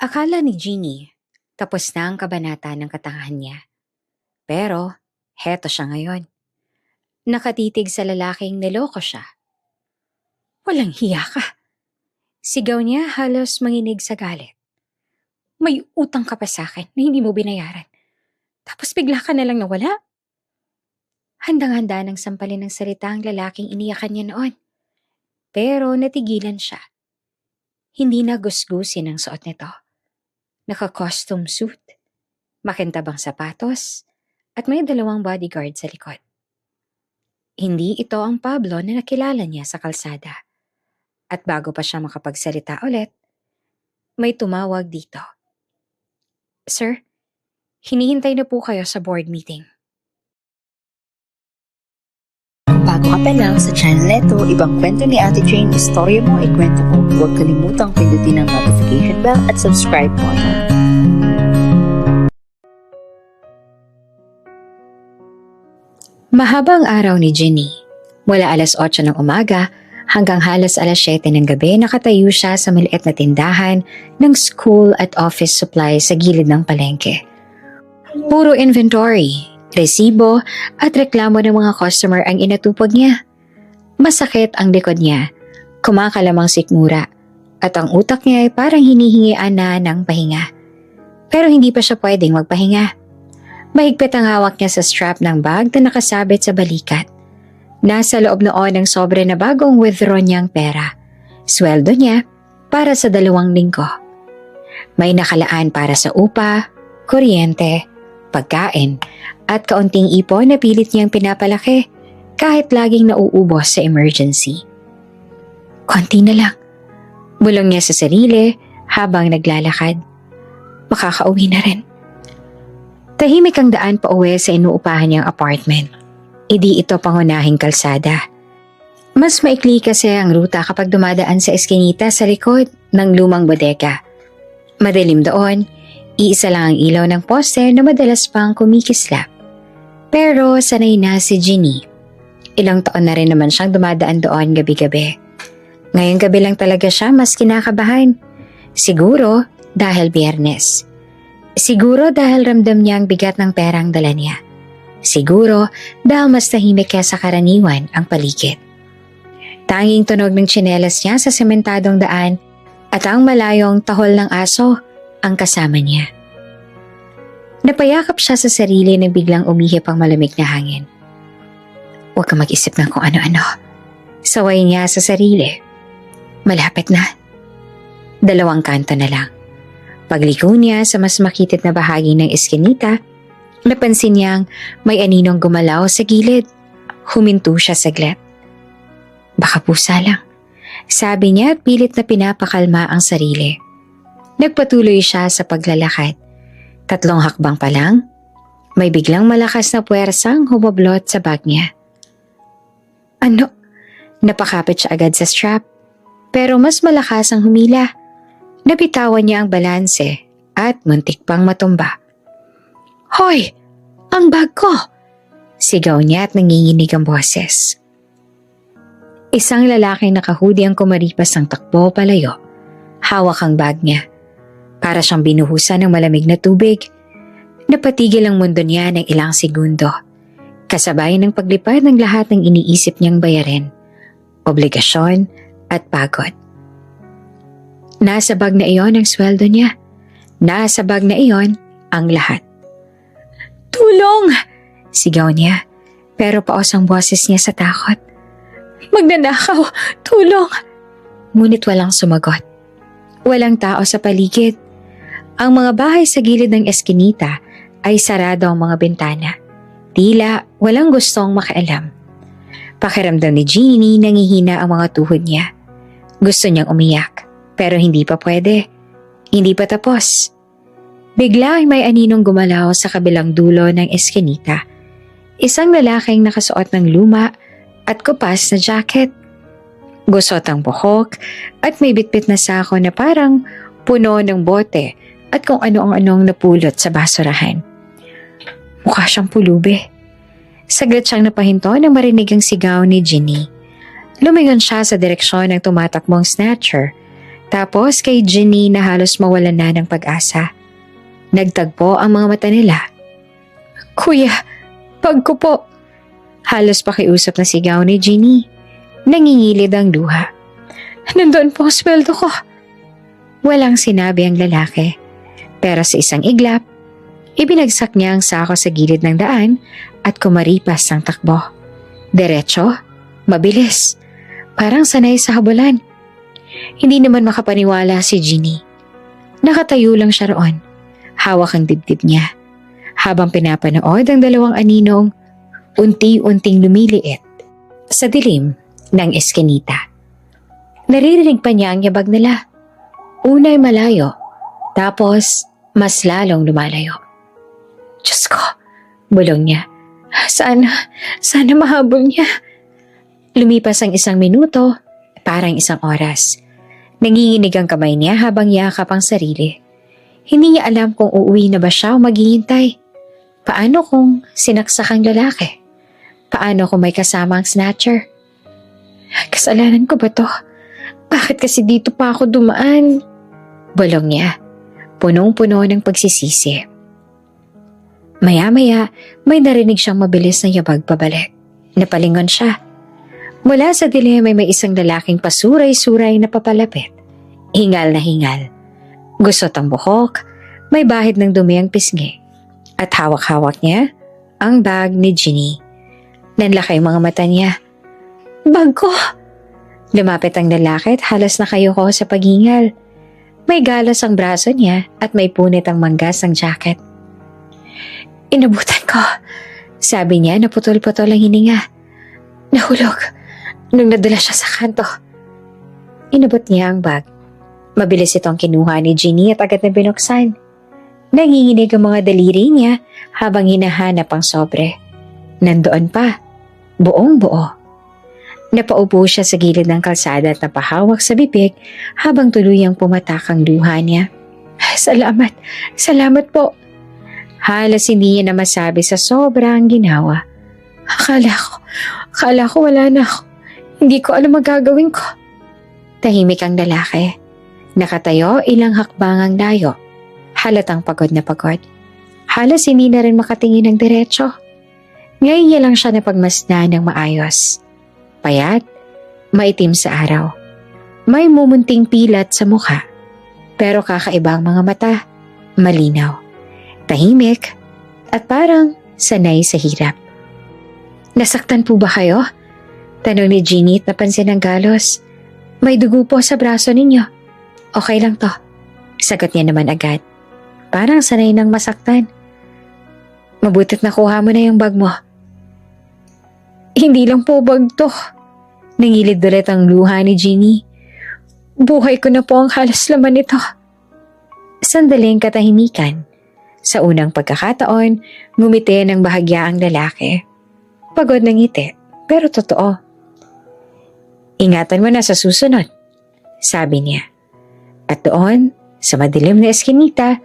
Akala ni Jeannie, tapos na ang kabanata ng katangahan niya. Pero, heto siya ngayon. Nakatitig sa lalaking niloko siya. Walang hiya ka. Sigaw niya halos manginig sa galit. May utang ka pa sa akin na hindi mo binayaran. Tapos bigla ka na lang nawala. Handang-handa ng sampalin ng salita ang lalaking iniyakan niya noon. Pero natigilan siya. Hindi na gusgusin ang suot nito. Naka-costume suit, makintabang sapatos, at may 2 bodyguard sa likod. Hindi ito ang Pablo na nakilala niya sa kalsada. At bago pa siya makapagsalita ulit, may tumawag dito. Sir, hinihintay na po kayo sa board meeting. Kung bago ka pa lang sa channel neto, ibang kwento ni Ate Jane, istorya mo, ikwento ko. Huwag kalimutang pindutin ang notification bell at subscribe button. Mahabang araw ni Jenny. Mula alas 8 ng umaga hanggang halos alas 7 ng gabi nakatayo siya sa maliit na tindahan ng school at office supplies sa gilid ng palengke. Puro inventory, resibo at reklamo ng mga customer ang inatupag niya. Masakit ang likod niya, kumakalamang sikmura at ang utak niya ay parang hinihingian na ng pahinga. Pero hindi pa siya pwedeng magpahinga. Mahigpit ang hawak niya sa strap ng bag na nakasabit sa balikat. Nasa loob noon ang sobre na bagong withdraw niyang pera. Sweldo niya para sa 2 linggo. May nakalaan para sa upa, kuryente, pagkain, at kaunting ipon na pilit niyang pinapalaki kahit laging nauubos sa emergency. Konti na lang. Bulong niya sa sarili habang naglalakad. Makakauwi na rin. Tahimik ang daan pa uwi sa inuupahan niyang apartment. Hindi ito pangunahing kalsada. Mas maikli kasi ang ruta kapag dumadaan sa eskinita sa likod ng lumang bodega. Madilim doon, iisa lang ang ilaw ng poste na madalas pang kumikislap. Pero sanay na si Jenny. Ilang taon na rin naman siyang dumadaan doon gabi-gabi. Ngayong gabi lang talaga siya mas kinakabahan. Siguro dahil Biyernes. Siguro dahil ramdam niya ang bigat ng perang dala niya. Siguro dahil mas tahimik kaya sa karaniwan ang paligid. Tanging tunog ng tsinelas niya sa sementadong daan at ang malayong tahol ng aso ang kasama niya. Napayakap siya sa sarili nang biglang umihip ang malamig na hangin. Huwag kang mag-isip ng kung ano-ano. Saway niya sa sarili. Malapit na. 2 kanto na lang. Pagliko niya sa mas makitid na bahagi ng eskinita, napansin niyang may aninong gumalaw sa gilid. Huminto siya saglit. Baka pusa lang. Sabi niya at pilit na pinapakalma ang sarili. Nagpatuloy siya sa paglalakad. 3 hakbang pa lang, may biglang malakas na puwersang humablot sa bag niya. Ano? Napakapit siya agad sa strap, pero mas malakas ang humila. Nabitawan niya ang balanse at muntik pang matumba. Hoy! Ang bag ko! Sigaw niya at nanginginig ang boses. Isang lalaking nakahudi ang kumaripas ng takbo palayo. Hawak ang bag niya. Para siyang binuhusan ng malamig na tubig. Napatigil ang mundo niya ng ilang segundo. Kasabay ng paglipad ng lahat ng iniisip niyang bayarin. Obligasyon at pagod. Nasa bag na iyon ang sweldo niya. Nasa bag na iyon ang lahat. Tulong! Sigaw niya, pero paos ang boses niya sa takot. Magnanakaw! Tulong! Ngunit walang sumagot. Walang tao sa paligid. Ang mga bahay sa gilid ng eskinita ay sarado ang mga bintana. Tila walang gustong makialam. Pakiramdam ni Jeannie nangihina ang mga tuhod niya. Gusto niyang umiyak. Pero hindi pa pwede. Hindi pa tapos. Bigla ay may aninong gumalaw sa kabilang dulo ng eskinita. Isang lalaking nakasuot ng luma at kupas na jacket. Gusot ang buhok at may bitbit na sako na parang puno ng bote at kung ano-anong napulot sa basurahan. Mukha siyang pulubi. Saglit siyang napahinto nang marinig ang sigaw ni Jenny. Lumingon siya sa direksyon ng tumatakbong snatcher. Tapos kay Ginny na halos mawalan na ng pag-asa. Nagtagpo ang mga mata nila. Kuya, pag ko po. Halos pakiusap na sigaw ni Ginny. Nangingilid ang luha. Nandoon po ang sweldo ko. Walang sinabi ang lalaki. Pero sa isang iglap, ibinagsak niya ang sako sa gilid ng daan at kumaripas ang takbo. Diretso, mabilis, parang sanay sa habulan. Hindi naman makapaniwala si Ginny. Nakatayo lang siya roon, hawak ang dibdib niya. Habang pinapanood ang dalawang aninong, unti-unting lumiliit sa dilim ng eskinita. Naririnig pa niya ang yabag nila. Unay malayo, tapos mas lalong lumalayo. Diyos ko, bulong niya. Sana mahabol niya. Lumipas ang 1 minuto, parang 1 oras. Nanginginig ang kamay niya habang yakap ang sarili. Hindi niya alam kung uuwi na ba siya o maghihintay. Paano kung sinaksak ang lalaki? Paano kung may kasama ang snatcher? Kasalanan ko ba to? Bakit kasi dito pa ako dumaan? Bulong niya, punong-puno ng pagsisisi. Maya-maya, may narinig siyang mabilis na yabag pabalik. Napalingon siya. Mula sa dilim ay may isang lalaking pasuray-suray na papalapit. Hingal na hingal. Gusot ang buhok, may bahid ng dumi ang pisngi. At hawak-hawak niya ang bag ni Ginny. Nanlaki ang mga mata niya. Bag ko! Lumapit ang lalaki at halos nakayuko sa paghingal. May galos ang braso niya at may punit ang manggas ng jacket. Inabutan ko, sabi niya, naputol-putol ang hininga. Nahulog nung nadala siya sa kanto. Inabot niya ang bag. Mabilis itong kinuha ni Ginny at agad na binuksan. Nanginginig ang mga daliri niya habang hinahanap ang sobre. Nandoon pa, buong buo. Napaupo siya sa gilid ng kalsada at napahawak sa bibig habang tuluyang pumatak ang luha niya. Salamat po. Halos hindi niya na masabi sa sobrang ginawa. Akala ko wala na ako. Hindi ko alam magagawin ko. Tahimik ang lalaki. Nakatayo ilang hakbangang layo. Halatang pagod na pagod. Halos hindi na rin makatingin ng diretso. Ngayon niya lang siya napagmasdan ng maayos. Payat, maitim sa araw. May mumunting pilat sa mukha. Pero kakaiba ang mga mata. Malinaw. Tahimik at parang sanay sa hirap. Nasaktan po ba kayo? Tanong ni Ginny at napansin ang galos. May dugo po sa braso ninyo. Okay lang to. Sagot niya naman agad. Parang sanay nang masaktan. Mabutit nakuha mo na yung bag mo. Hindi lang po bag to. Nangilid ulit ang luha ni Ginny. Buhay ko na po ang halos laman nito. Sandaling katahimikan. Sa unang pagkakataon, ngumiti ng bahagya ang lalaki. Pagod ng ngiti, pero totoo. Ingatan mo na sa susunod, sabi niya. At doon, sa madilim na eskinita,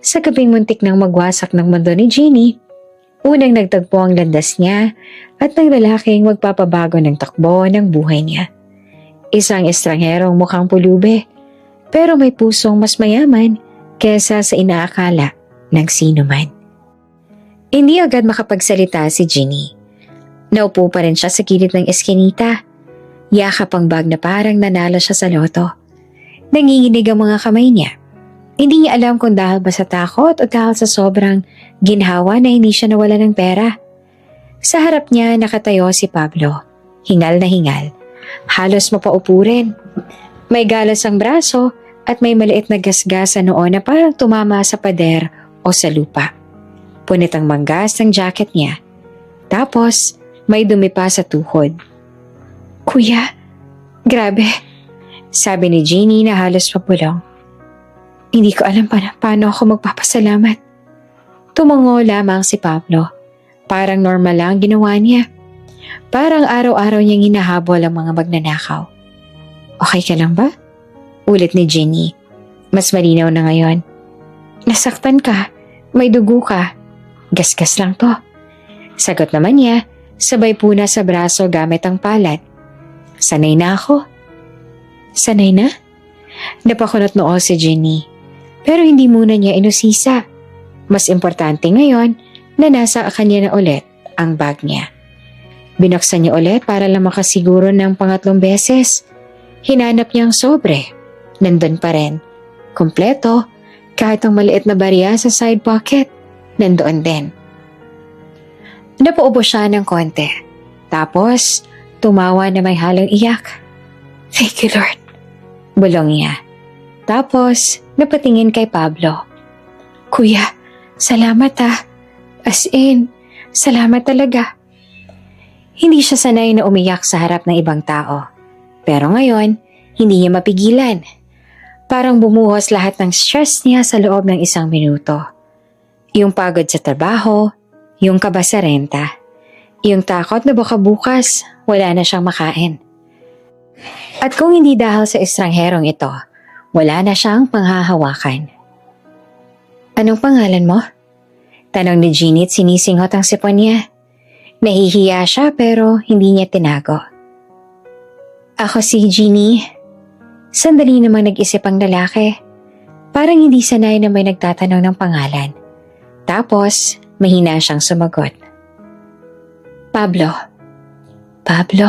sa gabing muntik nang magwasak ng mundo ni Ginny, unang nagtagpo ang landas niya at ng lalaking magpapabago ng takbo ng buhay niya. Isang estrangherong mukhang pulube, pero may pusong mas mayaman kesa sa inaakala ng sino man. Hindi agad makapagsalita si Ginny. Naupo pa rin siya sa gilid ng eskinita. Yakap ang bag na parang nanalo siya sa loto. Nanginginig ang mga kamay niya. Hindi niya alam kung dahil ba sa takot o dahil sa sobrang ginhawa na hindi siya nawala ng pera. Sa harap niya nakatayo si Pablo. Hingal na hingal. Halos mapaupo rin. May galos ang braso at may maliit na gasgas sa noo na parang tumama sa pader o sa lupa. Punit ang manggas ng jacket niya. Tapos, may dumi pa sa tuhod. Kuya, grabe, sabi ni Ginny na halos mapulong. Hindi ko alam paano ako magpapasalamat. Tumango lamang si Pablo. Parang normal lang ginawa niya. Parang araw-araw niyang hinahabol ang mga magnanakaw. Okay ka lang ba? Ulit ni Ginny. Mas malinaw na ngayon. Nasaktan ka. May dugo ka. Gasgas lang to. Sagot naman niya, sabay puna sa braso gamit ang palad. Sanay na ako. Sanay na? Napakunot noo si Ginny. Pero hindi muna niya inusisa. Mas importante ngayon na nasa kanya na ulit ang bag niya. Binuksan niya ulit para lang makasiguro ng pangatlong beses. Hinanap niya ang sobre. Nandun pa rin. Kompleto, kahit ang maliit na barya sa side pocket, nandoon din. Napaubo siya ng konti. Tapos, tumawa na may halong iyak. Thank you, Lord. Bulong niya. Tapos, napatingin kay Pablo. Kuya, salamat ah. As in, salamat talaga. Hindi siya sanay na umiyak sa harap ng ibang tao. Pero ngayon, hindi niya mapigilan. Parang bumuhos lahat ng stress niya sa loob ng 1 minuto. Yung pagod sa trabaho, yung kaba sa renta, yung takot na baka bukas wala na siyang makain. At kung hindi dahil sa estrangherong ito, wala na siyang panghahawakan. Anong pangalan mo? Tanong ni Ginny at sinisinghot ang sipon niya. Nahihiya siya pero hindi niya tinago. Ako si Ginny. Sandali namang nag-isip ang lalaki. Parang hindi sanay na may nagtatanong ng pangalan. Tapos, mahina siyang sumagot. Pablo. Pablo.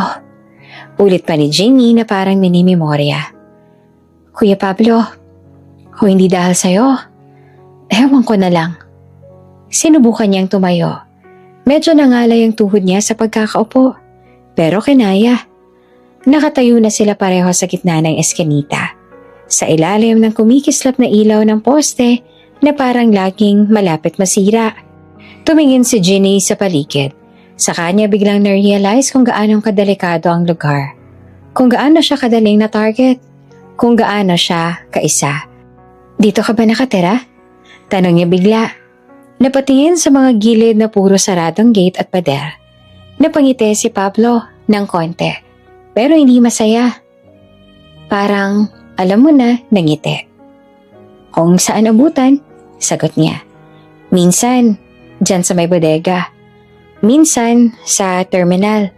Ulit pa ni Ginny na parang minimemorya. Kuya Pablo, kung hindi dahil sa'yo, ewan ko na lang. Sinubukan niyang tumayo. Medyo nangalay ang tuhod niya sa pagkakaupo. Pero kinaya. Nakatayo na sila pareho sa gitna ng eskinita. Sa ilalim ng kumikislap na ilaw ng poste na parang laging malapit masira. Tumingin si Ginny sa paligid. Sa kanya biglang na-realize kung gaano kadelikado ang lugar. Kung gaano siya kadaling na target. Kung gaano siya kaisa. Dito ka ba nakatira? Tanong niya bigla. Napatingin sa mga gilid na puro saradong gate at pader. Napangiti si Pablo ng konti. Pero hindi masaya. Parang alam mo na nangiti. Kung saan abutan, sagot niya. Minsan, dyan sa may bodega. Minsan, sa terminal.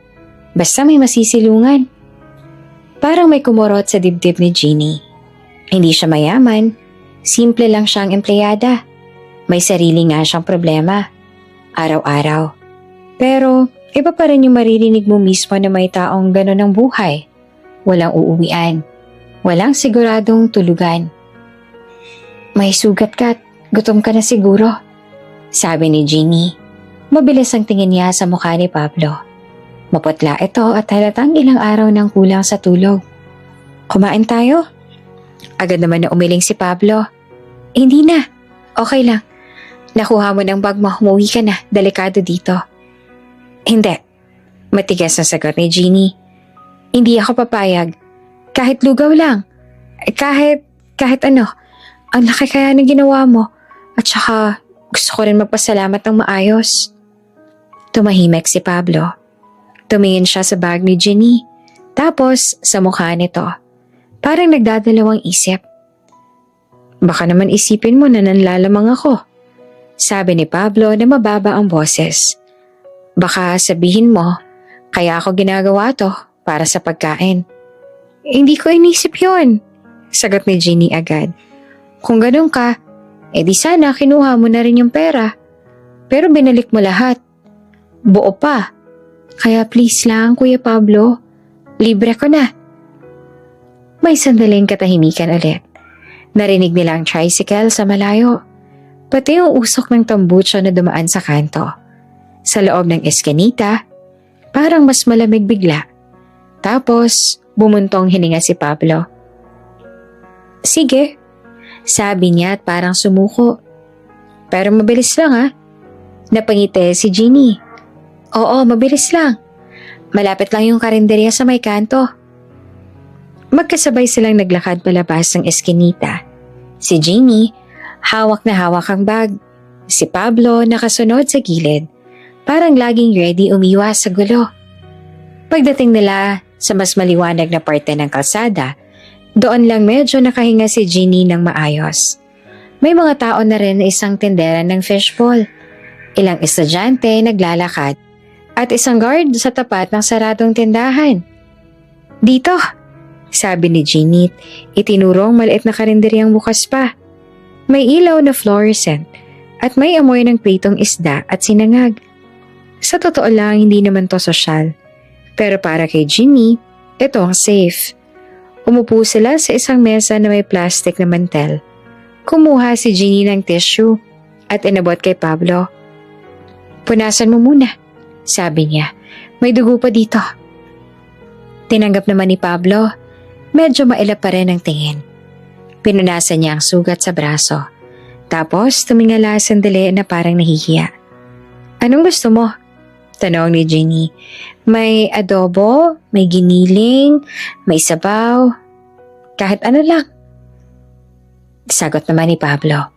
Basta may masisilungan. Parang may kumurot sa dibdib ni Ginny. Hindi siya mayaman. Simple lang siyang empleyada. May sarili nga siyang problema. Araw-araw. Pero iba pa rin yung maririnig mo mismo na may taong gano'n ang buhay. Walang uuwian. Walang siguradong tulugan. May sugat ka at gutom ka na siguro. Sabi ni Ginny. Mabilis ang tingin niya sa mukha ni Pablo. Maputla ito at halatang ilang araw nang kulang sa tulog. Kumain tayo? Agad naman na umiling si Pablo. Hindi na. Okay lang. Nakuha mo ng bag mo, umuwi ka na. Delikado dito. Hindi. Matigas na sagot ni Ginny. Hindi ako papayag. Kahit lugaw lang. Kahit ano. Ang laki kaya ng ginawa mo. At saka gusto ko rin magpasalamat ng maayos. Tumahimik si Pablo. Tumingin siya sa bag ni Ginny. Tapos sa mukha nito. Parang nagdadalawang isip. Baka naman isipin mo na nanlalamang ako. Sabi ni Pablo na mababa ang boses. Baka sabihin mo, kaya ako ginagawa to para sa pagkain. Hindi ko inisip yun. Sagot ni Ginny agad. Kung ganun ka, edi sana kinuha mo na rin yung pera. Pero binalik mo lahat. Buo pa. Kaya please lang, Kuya Pablo. Libre ko na. May sandaling katahimikan ulit. Narinig nila ang tricycle sa malayo. Pati yung usok ng tambucho na dumaan sa kanto. Sa loob ng eskinita, parang mas malamig bigla. Tapos, bumuntong hininga si Pablo. Sige, sabi niya at parang sumuko. Pero mabilis lang ha. Napangiti si Ginny. Oo, mabilis lang. Malapit lang yung karinderya sa may kanto. Magkasabay silang naglakad palabas ng eskinita. Si Ginny, hawak na hawak ang bag. Si Pablo nakasunod sa gilid. Parang laging ready umiwas sa gulo. Pagdating nila sa mas maliwanag na parte ng kalsada, doon lang medyo nakahinga si Ginny ng maayos. May mga tao na rin na isang tindera ng fishbowl. Ilang estudyante naglalakad at isang guard sa tapat ng saradong tindahan. Dito, sabi ni Jeanette. Itinuro ang maliit na karinderyang bukas pa. May ilaw na fluorescent at may amoy ng pritong isda at sinangag. Sa totoo lang, hindi naman to sosyal. Pero para kay Jeannie, ito ang safe. Umupo sila sa isang mesa na may plastic na mantel. Kumuha si Jeannie ng tissue at inabot kay Pablo. Punasan mo muna, sabi niya. May dugo pa dito. Tinanggap naman ni Pablo. Medyo mailap pa rin ang tingin. Pinunasan niya ang sugat sa braso. Tapos tumingala sandali na parang nahihiya. Anong gusto mo? Tanong ni Jeannie. May adobo, may giniling, may sabaw. Kahit ano lang. Sagot naman ni Pablo.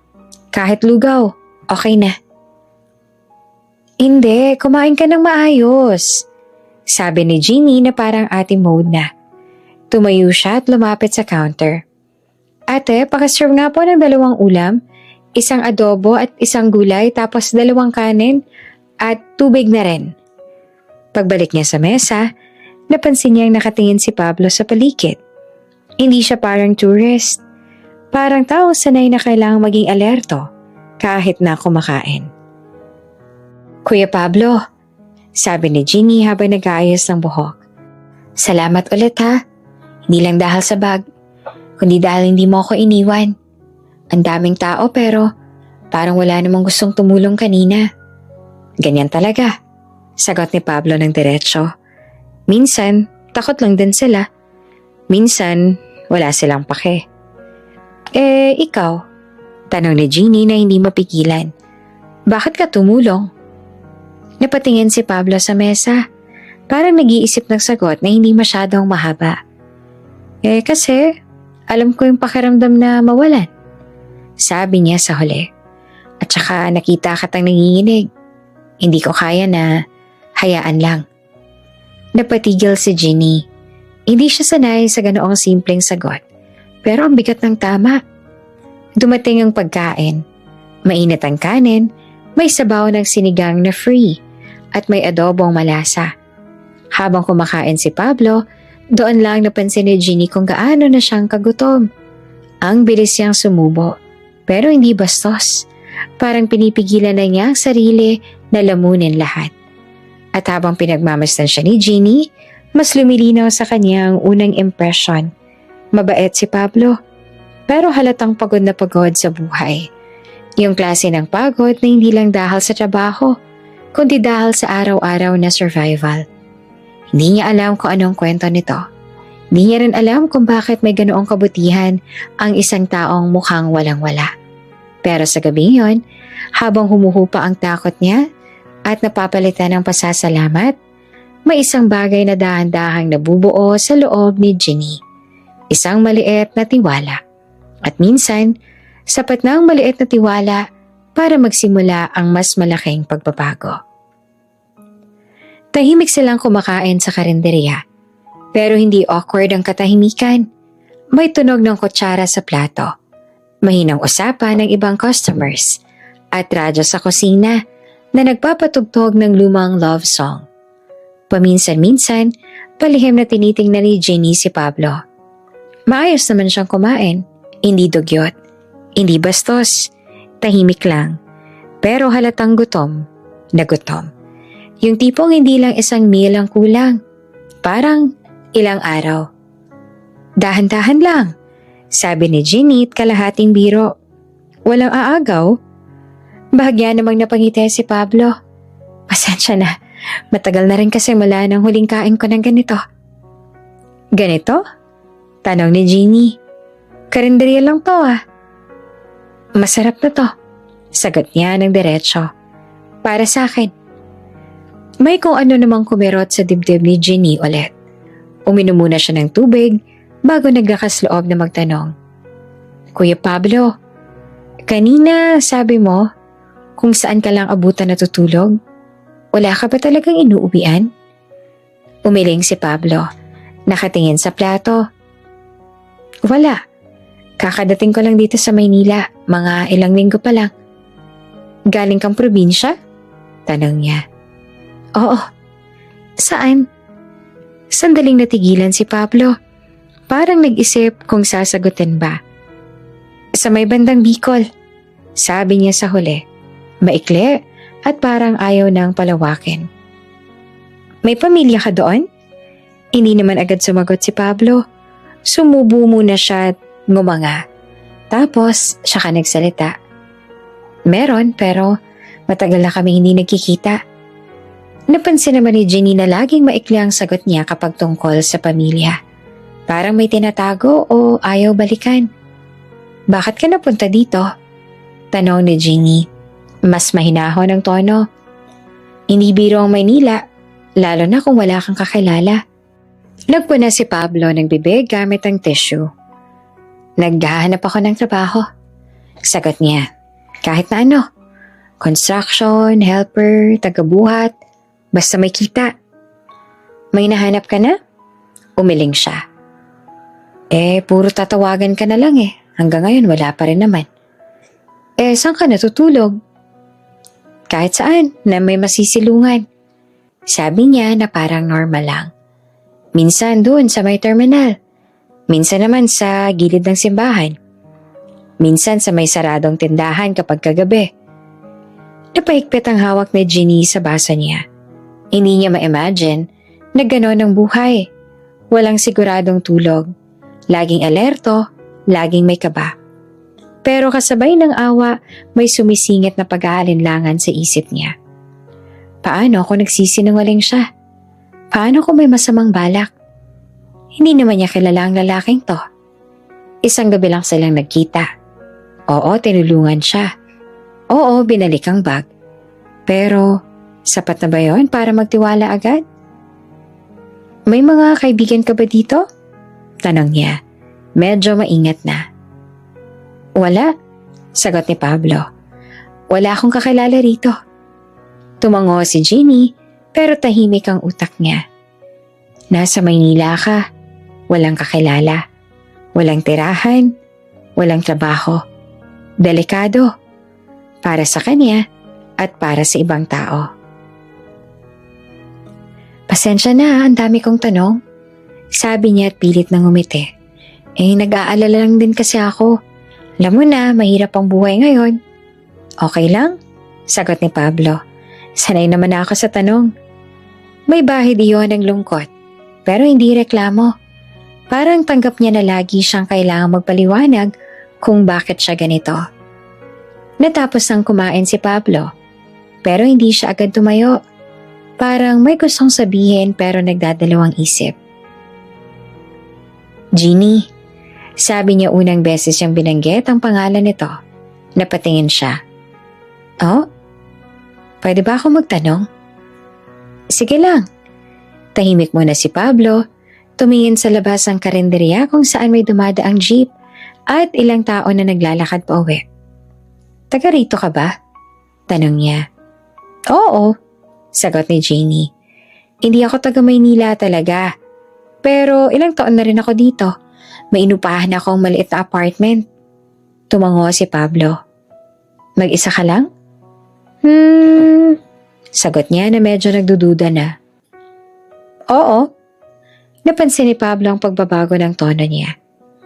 Kahit lugaw, okay na. Hindi, kumain ka ng maayos. Sabi ni Jeannie na parang ate mode na. Tumayo siya at lumapit sa counter. Ate, pakiserve nga po ng 2 ulam, 1 adobo at 1 gulay tapos 2 kanin at tubig na rin. Pagbalik niya sa mesa, napansin niyang nakatingin si Pablo sa paligid. Hindi siya parang tourist. Parang taong sanay na kailangang maging alerto kahit na kumakain. Kuya Pablo, sabi ni Jeannie habang nag-aayos ng buhok. Salamat ulit ha. Hindi lang dahil sa bag, kundi dahil hindi mo ako iniwan. Ang daming tao pero parang wala namang gustong tumulong kanina. Ganyan talaga, sagot ni Pablo ng diretsyo. Minsan, takot lang din sila. Minsan, wala silang pake. Ikaw? Tanong ni Jeannie na hindi mapigilan. Bakit ka tumulong? Napatingin si Pablo sa mesa. Parang nag-iisip ng sagot na hindi masyadong mahaba. Kasi alam ko yung pakiramdam na mawalan. Sabi niya sa huli. At saka nakita kitang nanginginig. Hindi ko kaya na hayaan lang. Napatigil si Jeannie. Hindi siya sanay sa ganoong simpleng sagot. Pero ang bigat ng tama. Dumating ang pagkain. Mainit ang kanin, may sabaw ng sinigang na free, at may adobong malasa. Habang kumakain si Pablo, doon lang napansin ni Jeannie kung gaano na siyang kagutom. Ang bilis niyang sumubo, pero hindi bastos. Parang pinipigilan na niya ang sarili na lamunin lahat. At habang pinagmamasdan siya ni Jeannie, mas lumilinaw sa kanya ang unang impression. Mabait si Pablo, pero halatang pagod na pagod sa buhay. Yung klase ng pagod na hindi lang dahil sa trabaho, kundi dahil sa araw-araw na survival. Hindi niya alam kung anong kwento nito. Hindi niya rin alam kung bakit may ganoong kabutihan ang isang taong mukhang walang-wala. Pero sa gabi yon, habang humuhupa ang takot niya at napapalitan ng pasasalamat, may isang bagay na dahan-dahang nabubuo sa loob ni Jeannie. Isang maliit na tiwala. At minsan, sapat na ang maliit na tiwala para magsimula ang mas malaking pagbabago. Tahimik silang kumakain sa karinderya, pero hindi awkward ang katahimikan. May tunog ng kutsara sa plato, mahinang usapan ng ibang customers, at radyo sa kusina na nagpapatugtog ng lumang love song. Paminsan-minsan, palihim na tinitingnan ni Jeannie si Pablo. Maayos naman siyang kumain, hindi dugyot, hindi bastos, tahimik lang, pero halatang gutom na gutom. Yung tipong hindi lang isang meal ang kulang, parang ilang araw. Dahan-dahan lang, sabi ni Jeanette kalahating biro. Walang aagaw. Bahagya namang napangiti si Pablo. Pasensya na, matagal na rin kasi mula nang huling kain ko ng ganito. Ganito? Tanong ni Jeannie. Karinderya lang to ah. Masarap na to, sagot niya ng diretsyo. Para sa akin. May kung ano namang kumirot sa dibdib ni Jeannie ulit. Uminom muna siya ng tubig bago naglakas loob na magtanong. Kuya Pablo, kanina sabi mo kung saan ka lang abutan natutulog? Wala ka ba talagang inuuwian? Umiling si Pablo, nakatingin sa plato. Wala. Kakadating ko lang dito sa Maynila, mga ilang linggo pa lang. Galing kang probinsya? Tanong niya. Oo. Saan? Sandaling natigilan si Pablo. Parang nag-isip kung sasagutin ba. Sa may bandang Bicol, sabi niya sa huli. Maikli at parang ayaw nang palawakin. May pamilya ka doon? Hindi naman agad sumagot si Pablo. Sumubo muna siya at ngumanga. Tapos siya ka nagsalita. Meron, pero matagal na kami hindi nagkikita. Napansin naman ni Jenny na laging maikli ang sagot niya kapag tungkol sa pamilya. Parang may tinatago o ayaw balikan. Bakit ka napunta dito? Tanong ni Jenny. Mas mahinahon ang tono. Hindi biro ang Maynila, lalo na kung wala kang kakilala. Nagpuna si Pablo ng bibig gamit ang tissue. Naghahanap ako ng trabaho. Sagot niya. Kahit na ano. Construction, helper, tagabuhat, basta may kita. May nahanap ka na? Umiling siya. Puro tatawagan ka na lang eh. Hanggang ngayon wala pa rin naman. Saan ka natutulog? Kahit saan na may masisilungan. Sabi niya na parang normal lang. Minsan doon sa may terminal. Minsan naman sa gilid ng simbahan. Minsan sa may saradong tindahan kapag kagabi. Napahigpit ang hawak ni Jenny sa basa niya. Hindi niya ma-imagine na gano'n ang buhay. Walang siguradong tulog. Laging alerto, laging may kaba. Pero kasabay ng awa, may sumisingit na pag-aalinlangan sa isip niya. Paano kung nagsisinungaling siya? Paano kung may masamang balak? Hindi naman niya kilala ang lalaking to. Isang gabi lang silang nagkita. Oo, tinulungan siya. Oo, binalik ang bag. Pero, sapat na ba yun para magtiwala agad? May mga kaibigan ka ba dito? Tanong niya. Medyo maingat na. Wala, sagot ni Pablo. Wala akong kakilala rito. Tumango si Jenny, pero tahimik ang utak niya. Nasa Maynila ka, walang kakilala, walang tirahan, walang trabaho. Delikado, para sa kanya at para sa ibang tao. Pasensya na, ang dami kong tanong. Sabi niya at pilit nang umiti. Nag-aalala lang din kasi ako. Alam mo na, mahirap ang buhay ngayon. Okay lang? Sagot ni Pablo. Sanay naman ako sa tanong. May bahid iyon ng lungkot, pero hindi reklamo. Parang tanggap niya na lagi siyang kailangang magpaliwanag kung bakit siya ganito. Natapos nang kumain si Pablo, pero hindi siya agad tumayo. Parang may gustong sabihin pero nagdadalawang isip. Jenny, sabi niya unang beses siyang binanggit ang pangalan nito. Napatingin siya. Oh? Pwede ba ako magtanong? Sige lang. Tahimik muna si Pablo, tumingin sa labas ang karinderya kung saan may dumadaang jeep at ilang tao na naglalakad pa uwi. Taga rito ka ba? Tanong niya. Oo, sagot ni Jenny. Hindi ako taga Maynila talaga. Pero ilang taon na rin ako dito. May inupahan akong maliit na apartment. Tumango si Pablo. Mag-isa ka lang? Sagot niya na medyo nagdududa na. Oo. Napansin ni Pablo ang pagbabago ng tono niya.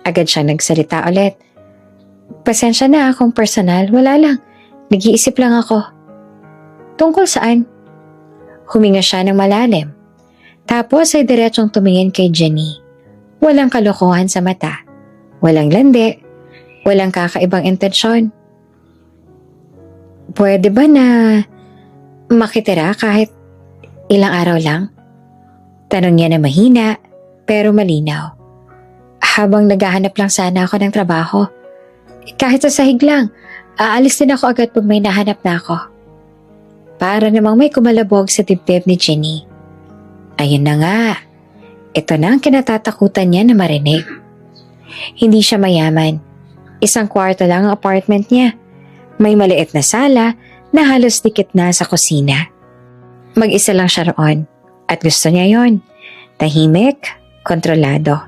Agad siya nagsalita ulit. Pasensya na kung personal, wala lang. Nag-iisip lang ako. Tungkol saan? Huminga siya ng malalim. Tapos ay diretsong tumingin kay Jenny. Walang kalokohan sa mata. Walang landi. Walang kakaibang intensyon. Pwede ba na makitira kahit ilang araw lang? Tanong niya na mahina pero malinaw. Habang naghahanap lang sana ako ng trabaho. Kahit sa sahig lang, aalis din ako agad pag may nahanap na ako. Para namang may kumalabog sa dibdib ni Jenny. Ayun na nga, ito na ang kinatatakutan niya na marinig. Hindi siya mayaman. Isang kwarto lang ang apartment niya. May maliit na sala na halos dikit na sa kusina. Mag-isa lang siya roon at gusto niya yon. Tahimik, kontrolado.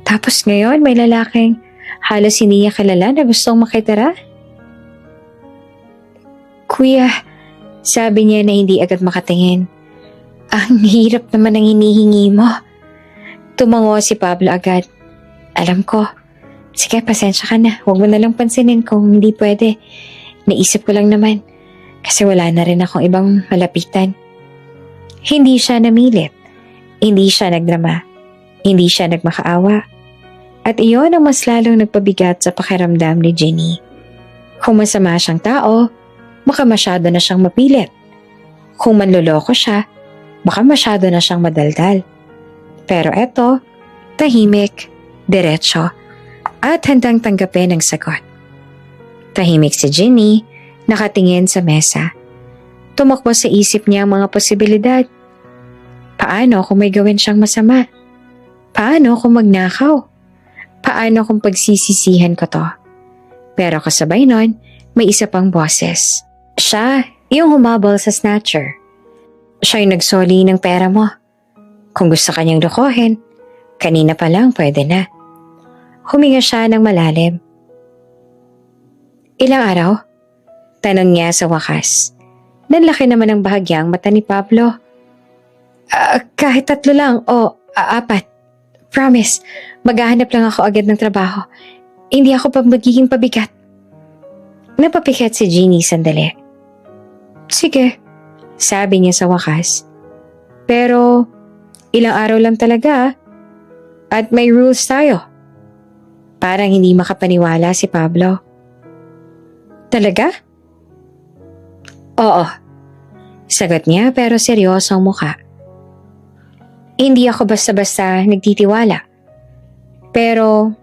Tapos ngayon may lalaking halos hindi niya kilala na gustong makitira. Kuya, sabi niya na hindi agad makatingin. Ang hirap naman ang hinihingi mo. Tumango si Pablo agad. Alam ko. Sige, pasensya ka na. Huwag mo na lang pansinin kung hindi pwede. Naisip ko lang naman. Kasi wala na rin akong ibang malapitan. Hindi siya namilit. Hindi siya nagdrama. Hindi siya nagmakaawa. At iyon ang mas lalong nagpabigat sa pakiramdam ni Jenny. Kung masama siyang tao, baka masyado na siyang mapilit. Kung manloloko siya, baka masyado na siyang madaldal. Pero eto, tahimik, diretso, at handang tanggapin ang sagot. Tahimik si Jenny, nakatingin sa mesa. Tumakbo sa isip niya ang mga posibilidad. Paano kung may gawin siyang masama? Paano kung magnakaw? Paano kung pagsisisihan ko to? Pero kasabay nun, may isa pang boses. Siya, yung humabol sa snatcher. Siya yung nagsoli ng pera mo. Kung gusto kanyang lokohin, kanina pa lang pwede na. Huminga siya ng malalim. Ilang araw? Tanong niya sa wakas. Nanlaki naman ang bahagyang mata ni Pablo. Kahit 3 lang o 4. Promise, maghahanap lang ako agad ng trabaho. Hindi ako pa magiging pabigat. Napapikit si Jenny sandali. Sige, sabi niya sa wakas. Pero, ilang araw lang talaga at may rules tayo. Parang hindi makapaniwala si Pablo. Talaga? Oo. Sagot niya pero seryoso ang mukha. Hindi ako basta-basta nagtitiwala. Pero,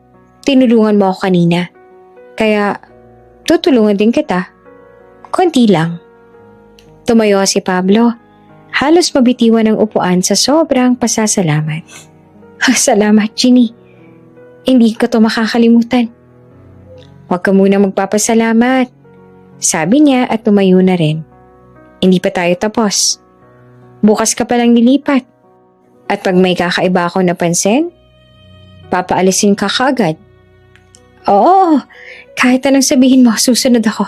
tinulungan mo ako kanina. Kaya, tutulungan din kita. Konti lang. Tumayo si Pablo. Halos mabitiwan ang upuan sa sobrang pasasalamat. Salamat, Jenny. Hindi ko to makakalimutan. Huwag ka muna magpapasalamat. Sabi niya at tumayo na rin. Hindi pa tayo tapos. Bukas ka palang nilipat. At pag may kakaiba ako napansin, papaalisin ka kaagad. Oo, kahit anong sabihin mo, susunod ako.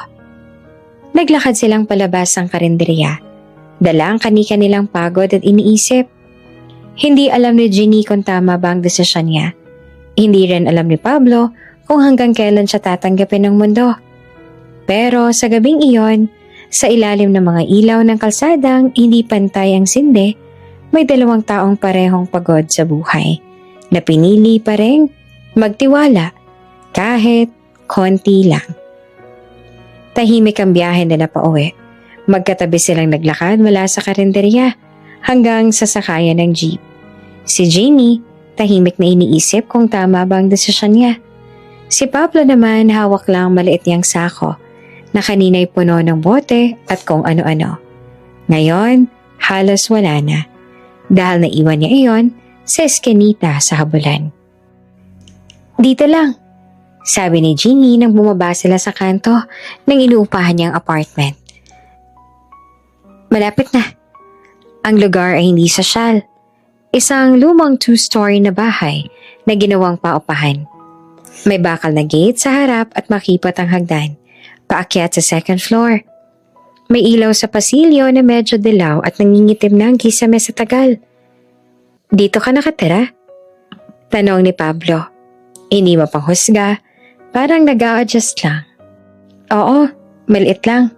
Naglakad silang palabas ng karinderya. Dala ang kani-kanilang pagod at iniisip. Hindi alam ni Jenny kung tama ba ang desisyon niya. Hindi rin alam ni Pablo kung hanggang kailan siya tatanggapin ng mundo. Pero sa gabing iyon, sa ilalim ng mga ilaw ng kalsadang hindi pantay ang sinde, may 2 taong parehong pagod sa buhay na pinili pa rin magtiwala kahit konti lang. Tahimik ang biyahe nila pauwi. Magkatabi silang naglakad mula sa karinderya hanggang sa sakayan ng jeep. Si Jenny, tahimik na iniisip kung tama ba ang desisyon niya. Si Pablo naman hawak lang maliit niyang sako na kanina'y puno ng bote at kung ano-ano. Ngayon, halos wala na. Dahil naiwan niya iyon sa eskinita sa habulan. Dito lang, sabi ni Jenny nang bumaba sila sa kanto ng inuupahan niyang apartment. Malapit na. Ang lugar ay hindi sosyal. Isang lumang 2-story na bahay na ginawang paupahan. May bakal na gate sa harap at makipot ang hagdan, paakyat sa 2nd floor. May ilaw sa pasilyo na medyo dilaw at nangingitim ng kisame sa tagal. Dito ka nakatira? Tanong ni Pablo. Hindi mapanghusga, parang nag-a-adjust lang. Oo, maliit lang.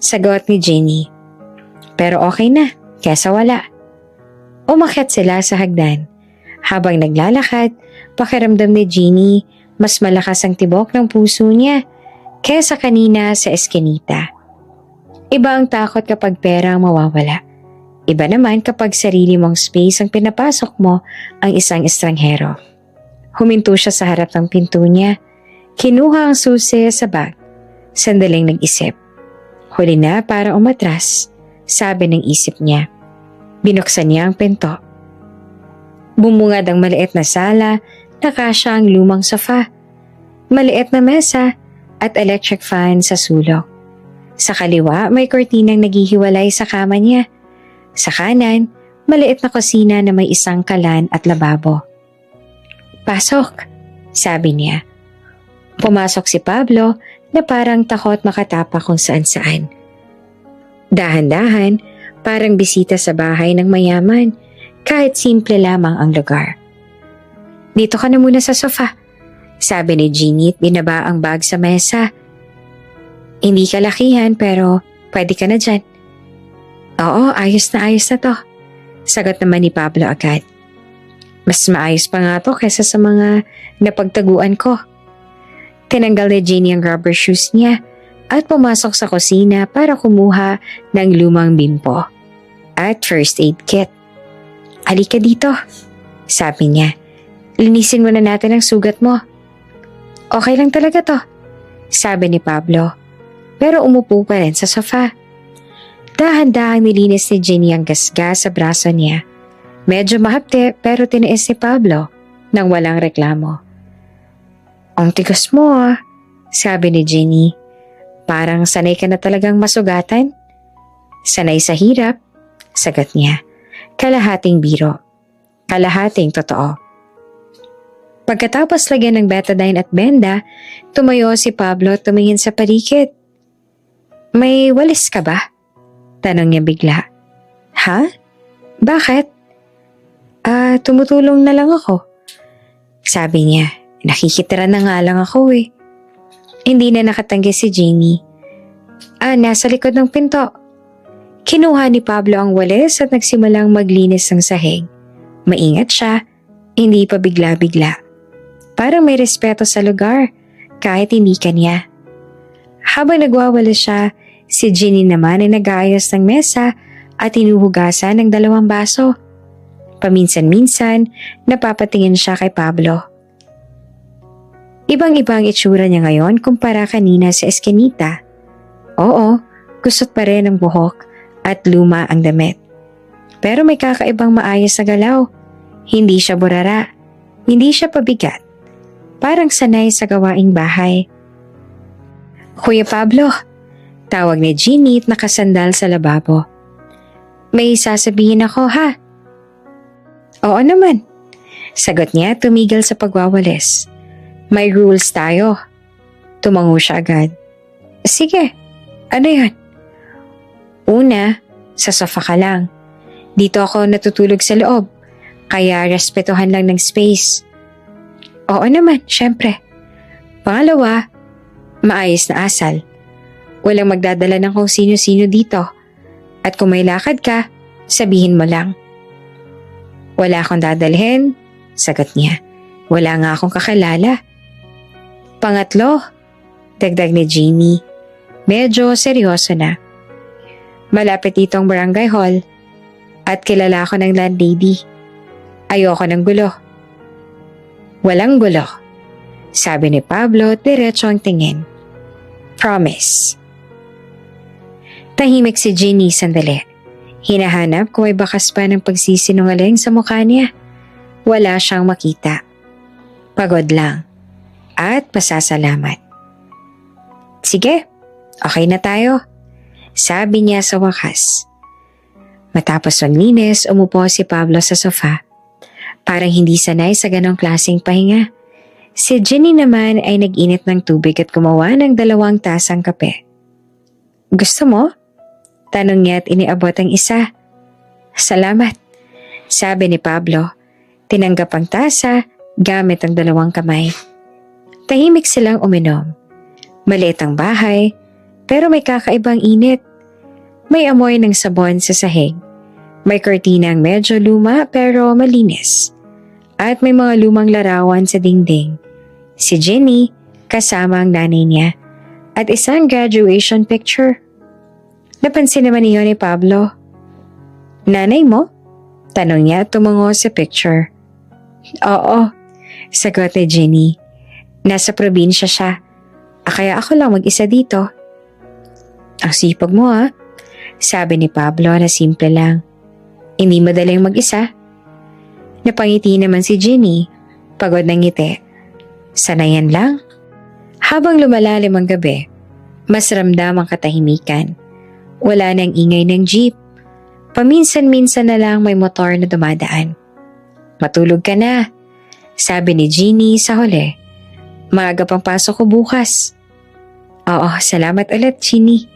Sagot ni Jenny. Pero okay na, kesa wala. Umakyat sila sa hagdan. Habang naglalakad, pakiramdam ni Jenny mas malakas ang tibok ng puso niya kesa kanina sa eskinita. Iba ang takot kapag pera ang mawawala. Iba naman kapag sarili mong space ang pinapasok mo ang isang estranghero. Huminto siya sa harap ng pinto niya. Kinuha ang susi sa bag. Sandaling nag-isip. Huli na para umatras, sabi ng isip niya. Binuksan niya ang pinto. Bumungad ang maliit na sala, nakasya ang lumang sofa, maliit na mesa at electric fan sa sulok. Sa kaliwa, may kortinang naghihiwalay sa kama niya. Sa kanan, maliit na kusina na may isang kalan at lababo. Pasok, sabi niya. Pumasok si Pablo na parang takot makatapa kung saan-saan. Dahan-dahan, parang bisita sa bahay ng mayaman, kahit simple lamang ang lugar. Dito ka na muna sa sofa, sabi ni Jeannie at binaba ang bag sa mesa. Hindi kalakihan pero pwede ka na dyan. Oo, ayos na to, sagot naman ni Pablo agad. Mas maayos pa nga to kaysa sa mga napagtaguan ko. Tinanggal ni Jeannie ang rubber shoes niya at pumasok sa kusina para kumuha ng lumang bimpo at first aid kit. Halika dito, sabi niya. Linisin muna natin ang sugat mo. Okay lang talaga to, sabi ni Pablo. Pero umupo pa rin sa sofa. Dahan-dahang nilinis ni Jeannie ang gasgas sa braso niya. Medyo mahapte pero tiniis ni Pablo nang walang reklamo. Ang tigas mo sabi ni Jeannie. Parang sanay ka na talagang masugatan. Sanay sa hirap, sagot niya. Kalahating biro, kalahating totoo. Pagkatapos lagyan ng betadine at benda, tumayo si Pablo at tumingin sa paligid. May walis ka ba? Tanong niya bigla. Ha? Bakit? Tumutulong na lang ako. Sabi niya, nakikitira na nga lang ako eh. Hindi na nakatanggi si Jeannie. Nasa likod ng pinto. Kinuha ni Pablo ang walis at nagsimulang maglinis ng sahig. Maingat siya, hindi pa bigla-bigla. Parang may respeto sa lugar, kahit hindi kanya. Habang nagwawalis siya, si Jeannie naman ay nag-aayos ng mesa at hinuhugasan ng 2 baso. Paminsan-minsan, napapatingin siya kay Pablo. Ibang-iba ang itsura niya ngayon kumpara kanina sa eskinita. Oo, gusot pa rin ang buhok at luma ang damit. Pero may kakaibang maayos na galaw. Hindi siya burara, hindi siya pabigat. Parang sanay sa gawaing bahay. Kuya Pablo, tawag ni Jeannie at nakasandal sa lababo. May sasabihin ako ha? Oo naman, sagot niya tumigil sa pagwawalis. May rules tayo. Tumango siya agad. Sige, ano yan? Una, sa sofa ka lang. Dito ako natutulog sa loob, kaya respetuhan lang ng space. Oo naman, syempre. Pangalawa, maayos na asal. Walang magdadala ng kung sino-sino dito. At kung may lakad ka, sabihin mo lang. Wala akong dadalhin, sagot niya. Wala nga akong kakilala. Pangatlo, dagdag ni Jeannie. Medyo seryoso na. Malapit dito ang barangay hall at kilala ko ng landlady. Ayoko ng gulo. Walang gulo, sabi ni Pablo diretso ang tingin. Promise. Tahimik si Jeannie sandali. Hinahanap kung may bakas pa ng pagsisinungaling sa mukha niya. Wala siyang makita. Pagod lang. At pasasalamat. Sige, okay na tayo, sabi niya sa wakas. Matapos maglinis, umupo si Pablo sa sofa. Parang hindi sanay sa ganong klaseng pahinga. Si Jeannie naman ay nag-init ng tubig at gumawa ng 2 tasang kape. Gusto mo? Tanong niya at iniabot ang isa. Salamat, sabi ni Pablo. Tinanggap ang tasa gamit ang 2 kamay. Tahimik silang uminom. Maliit ang bahay, pero may kakaibang init. May amoy ng sabon sa sahig. May kortinang medyo luma pero malinis. At may mga lumang larawan sa dingding. Si Jenny, kasama ang nanay niya, at isang graduation picture. Napansin naman niyo ni Pablo. Nanay mo? Tanong niya at tumango sa picture. Oo, sagot ni Jenny. Nasa probinsya siya, kaya ako lang mag-isa dito. Ang sipag mo sabi ni Pablo na simple lang. Hindi madaling mag-isa. Napangiti naman si Jenny, pagod ng ngiti. Sanayan lang. Habang lumalalim ang gabi, mas ramdam ang katahimikan. Wala nang ingay ng jeep. Paminsan-minsan na lang may motor na dumadaan. Matulog ka na, sabi ni Jeannie sa huli. Maaga pang pasok ko bukas. Oo, salamat ulit, Jeannie,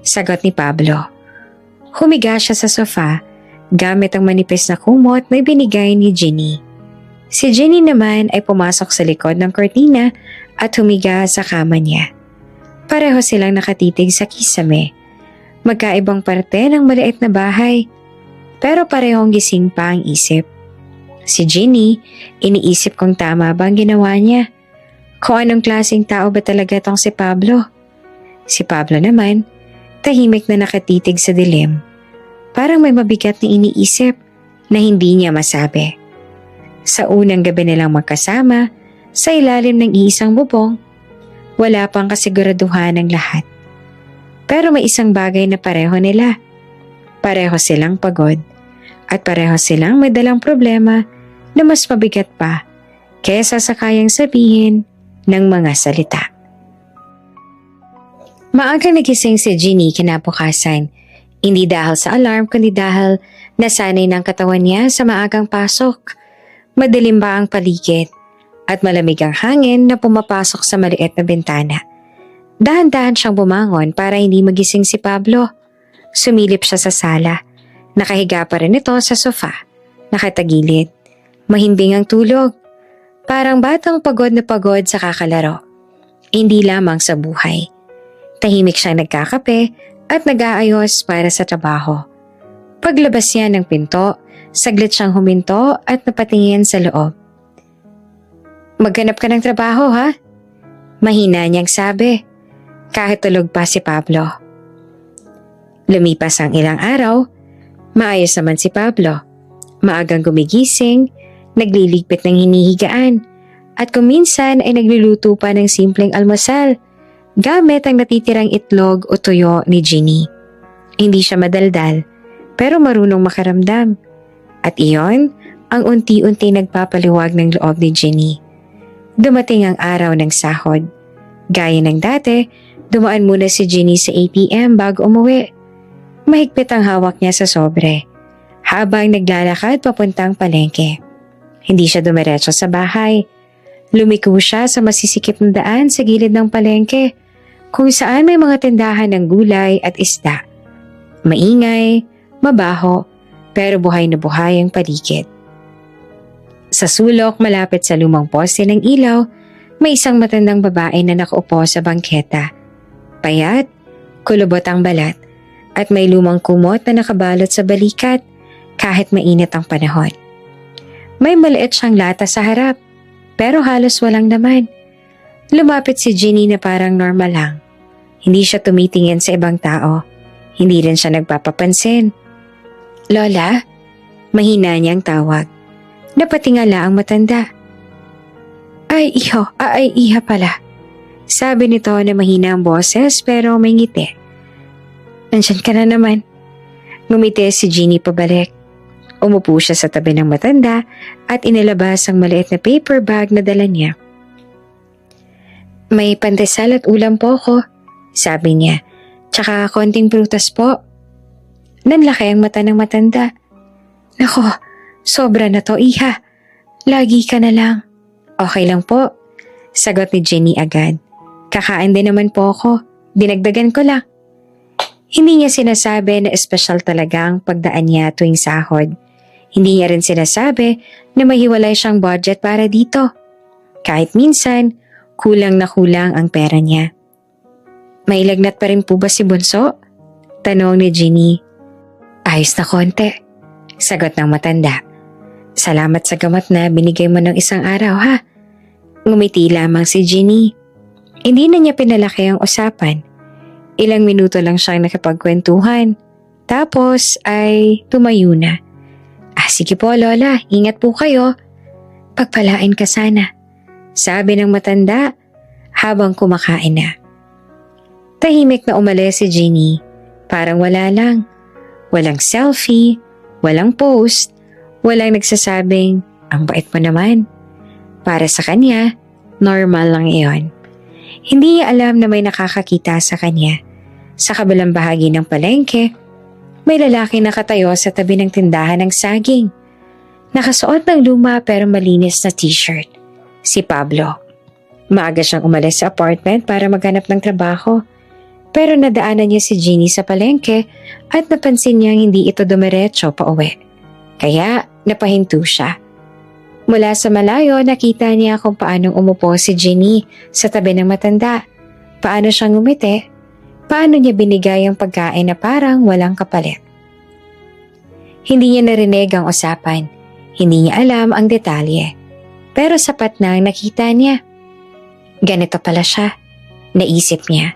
sagot ni Pablo. Humiga siya sa sofa gamit ang manipis na kumot na binigay ni Jeannie. Si Jenny naman ay pumasok sa likod ng kortina at humiga sa kama niya. Pareho silang nakatitig sa kisame. Magkaibang parte ng maliit na bahay, pero parehong gising pa ang isip. Si Jenny, iniisip kung tama ba ang ginawa niya. Kung anong klaseng tao ba talaga tong si Pablo. Si Pablo naman, tahimik na nakatitig sa dilim. Parang may mabigat na iniisip na hindi niya masabi. Sa unang gabi nilang magkasama, sa ilalim ng iisang bubong, wala pang kasiguraduhan ng lahat. Pero may isang bagay na pareho nila. Pareho silang pagod at pareho silang may dalang problema na mas mabigat pa kaysa sa kayang sabihin ng mga salita. Maagang nagising si Jenny kinabukasan, hindi dahil sa alarm kundi dahil nasanay ng katawan niya sa maagang pasok. Madilim ba ang paligid at malamig ang hangin na pumapasok sa maliit na bintana. Dahan-dahan siyang bumangon para hindi magising si Pablo. Sumilip siya sa sala. Nakahiga pa rin ito sa sofa. Nakatagilid. Mahimbing ang tulog. Parang batang pagod na pagod sa kakalaro. Hindi lamang sa buhay. Tahimik siyang nagkakape at nag-aayos para sa trabaho. Paglabas niya ng pinto, saglit siyang huminto at napatingin sa loob. "Maghanap ka ng trabaho, ha?" Mahina niyang sabi, kahit tulog pa si Pablo. Lumipas ang ilang araw, maayos naman si Pablo. Maagang gumigising, nagliligpit ng hinihigaan, at kung minsan ay nagluluto pa ng simpleng almusal, gamit ang natitirang itlog o tuyo ni Jenny. Hindi siya madaldal, pero marunong makaramdam. At iyon ang unti-unti nagpapaliwag ng loob ni Jenny. Dumating ang araw ng sahod. Gaya ng dati, dumaan muna si Jenny sa ATM bago umuwi. Mahigpit ang hawak niya sa sobre, habang naglalakad papuntang palengke. Hindi siya dumiretso sa bahay. Lumiko siya sa masisikip na daan sa gilid ng palengke, kung saan may mga tindahan ng gulay at isda. Maingay, mabaho, pero buhay na buhay ang paligid. Sa sulok malapit sa lumang poste ng ilaw, may isang matandang babae na nakaupo sa bangketa. Payat, kulubot ang balat, at may lumang kumot na nakabalot sa balikat kahit mainit ang panahon. May maliit siyang lata sa harap, pero halos walang laman. Lumapit si Jenny na parang normal lang. Hindi siya tumitingin sa ibang tao. Hindi rin siya nagpapapansin. "Lola?" Mahina niyang tawag. Napatingala ang matanda. Ay, iha pala." Sabi nito na mahina ang boses pero may ngiti. "Nandyan ka na naman." Ngumiti si Jenny pabalik. Umupo siya sa tabi ng matanda at inilabas ang maliit na paper bag na dala niya. "May pandesal at ulam po ko," sabi niya. "Tsaka konting prutas po." Nanlaki ang mata ng matanda. "Nako, sobra na to, iha. Lagi ka na lang." "Okay lang po," sagot ni Jenny agad. "Kakain din naman po ako. Dinagdagan ko lang." Hindi niya sinasabi na espesyal talaga ang pagdaan niya tuwing sahod. Hindi niya rin sinasabi na mahiwalay siyang budget para dito. Kahit minsan, kulang na kulang ang pera niya. "May lagnat pa rin po ba si Bunso?" tanong ni Jenny. "Ayos na konti," sagot ng matanda. "Salamat sa gamot na binigay mo ng isang araw, ha?" Ngumiti lamang si Jenny. Hindi na niya pinalaki ang usapan. Ilang minuto lang siyang nakapagkwentuhan. Tapos ay tumayo na. Sige po, Lola, ingat po kayo." "Pagpalain ka sana," sabi ng matanda habang kumakain na. Tahimik na umalis si Jenny. Parang wala lang. Walang selfie, walang post, walang nagsasabing, "Ang bait mo naman." Para sa kanya, normal lang iyon. Hindi niya alam na may nakakakita sa kanya. Sa kabilang bahagi ng palengke, may lalaki nakatayo sa tabi ng tindahan ng saging. Nakasuot ng luma pero malinis na t-shirt. Si Pablo. Maaga siyang umalis sa apartment para maghanap ng trabaho. Pero nadaanan niya si Jenny sa palengke at napansin niyang hindi ito dumiretso pa uwi. Kaya napahinto siya. Mula sa malayo, nakita niya kung paanong umupo si Ginny sa tabi ng matanda. Paano siyang ngumiti, paano niya binigay ang pagkain na parang walang kapalit. Hindi niya narinig ang usapan, hindi niya alam ang detalye. Pero sapat na ang nakita niya. Ganito pala siya, naisip niya.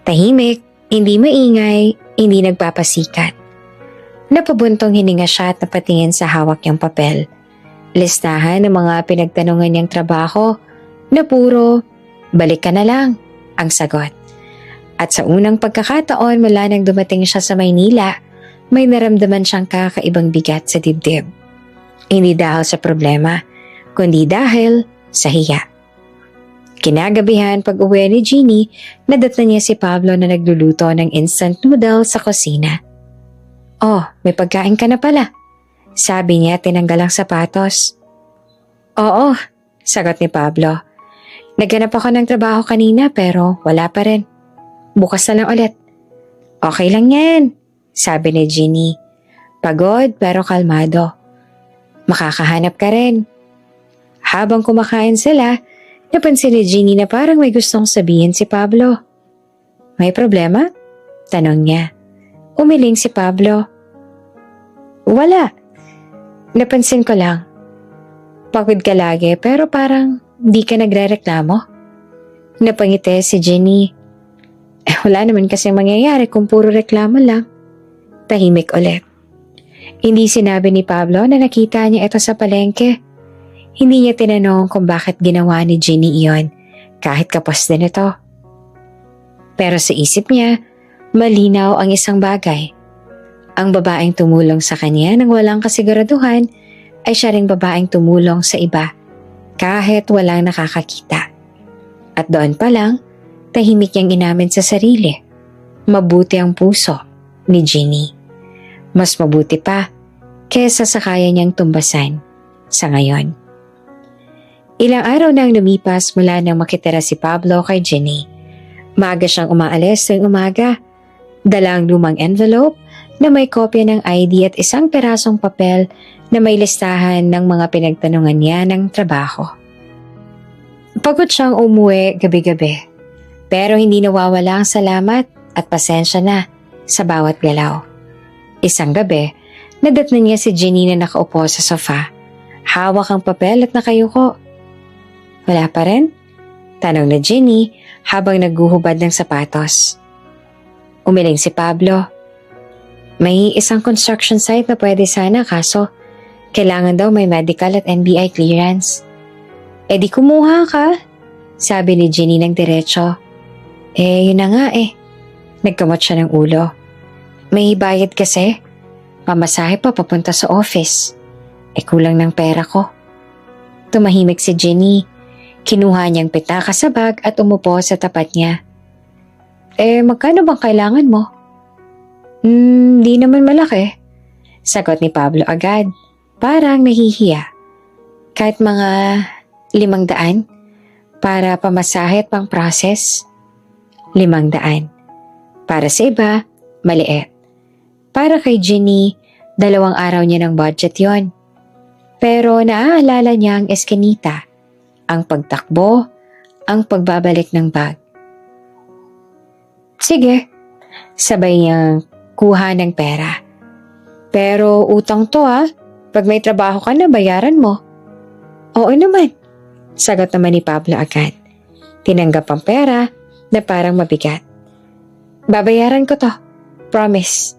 Tahimik, hindi maingay, hindi nagpapasikat. Napabuntong hininga siya at napatingin sa hawak niyang papel. Listahan ng mga pinagtanungan niyang trabaho na puro, balik ka na lang, ang sagot. At sa unang pagkakataon mula nang dumating siya sa Maynila, may naramdaman siyang kakaibang bigat sa dibdib. Hindi dahil sa problema, kundi dahil sa hiya. Kinagabihan pag-uwi ni Ginny, nadatnan niya si Pablo na nagluluto ng instant noodles sa kusina. "Oh, may pagkain ka na pala," sabi niya tinanggal ang sapatos. "Oo," sagot ni Pablo. "Naghanap ako ng trabaho kanina pero wala pa rin. Bukas na lang ulit." "Okay lang yan," sabi ni Ginny. Pagod pero kalmado. "Makakahanap ka rin." Habang kumakain sila, napansin ni Ginny na parang may gustong sabihin si Pablo. "May problema?" tanong niya. Umiling si Pablo. "Wala. Napansin ko lang. Pagod ka lagi pero parang di ka nagrereklamo." Napangiti si Ginny. Wala naman kasi mangyayari kung puro reklamo lang." Tahimik ulit. Hindi sinabi ni Pablo na nakita niya ito sa palengke. Hindi niya tinanong kung bakit ginawa ni Ginny iyon kahit kapos din ito. Pero sa isip niya, malinaw ang isang bagay. Ang babaeng tumulong sa kanya nang walang kasiguraduhan ay siya ring babaeng tumulong sa iba kahit walang nakakakita. At doon pa lang, tahimik niyang inamin sa sarili. Mabuti ang puso ni Ginny. Mas mabuti pa kesa sa kaya niyang tumbasan sa ngayon. Ilang araw nang lumipas mula nang makitira si Pablo kay Ginny. Maaga siyang umaalis tuwing umaga. Dala ang lumang envelope na may kopya ng ID at isang perasong papel na may listahan ng mga pinagtanungan niya ng trabaho. Pagod siyang umuwi gabi-gabi, pero hindi nawawala ang salamat at pasensya na sa bawat galaw. Isang gabi, nadatnan niya si Ginny na nakaupo sa sofa. Hawak ang papel at nakayuko. "Wala pa rin?" tanong ni Ginny habang naghuhubad ng sapatos. Umiling si Pablo. "May isang construction site na pwede sana kaso kailangan daw may medical at NBI clearance." "Eh di kumuha ka," sabi ni Ginny ng diretso. Yun na nga eh." Nagkamot siya ng ulo. "May bayad kasi. Pamasahe pa papunta sa office. Kulang ng pera ko." Tumahimik si Ginny. Kinuha niyang pitaka sa bag at umupo sa tapat niya. Magkano bang kailangan mo?" Di naman malaki," sagot ni Pablo agad. Parang nahihiya. "Kahit mga 500 para pamasahe at pang process." 500. Para sa iba, maliit. Para kay Ginny, 2 araw niya ng budget yon. Pero naaalala niya ang eskinita, ang pagtakbo, ang pagbabalik ng bag. Sige, sabay niyang kuha ng pera. "Pero utang to ha, pag may trabaho ka na bayaran mo." "Oo naman," sagot naman ni Pablo agad. Tinanggap ang pera na parang mabigat. "Babayaran ko to, promise."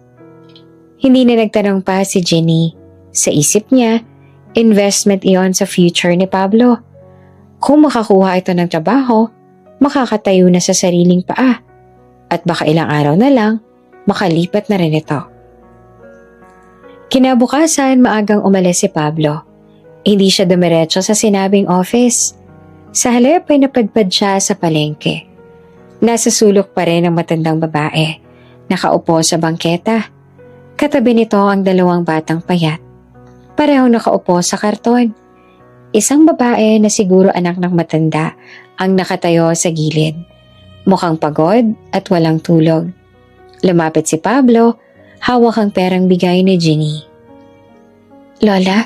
Hindi na nagtanong pa si Ginny. Sa isip niya, investment iyon sa future ni Pablo. Kung makakuha ito ng trabaho, makakatayo na sa sariling paa. At baka ilang araw na lang, makalipat na rin ito. Kinabukasan, maagang umalis si Pablo. Hindi siya dumiretso sa sinabing office. Sa halip ay napadpad siya sa palengke. Nasa sulok pa rin ang matandang babae. Nakaupo sa bangketa. Katabi nito ang 2 batang payat. Parehong nakaupo sa karton. Isang babae na siguro anak ng matanda ang nakatayo sa gilid. Mukhang pagod at walang tulog. Lumapit si Pablo, hawak ang perang bigay ni Ginny. "Lola?"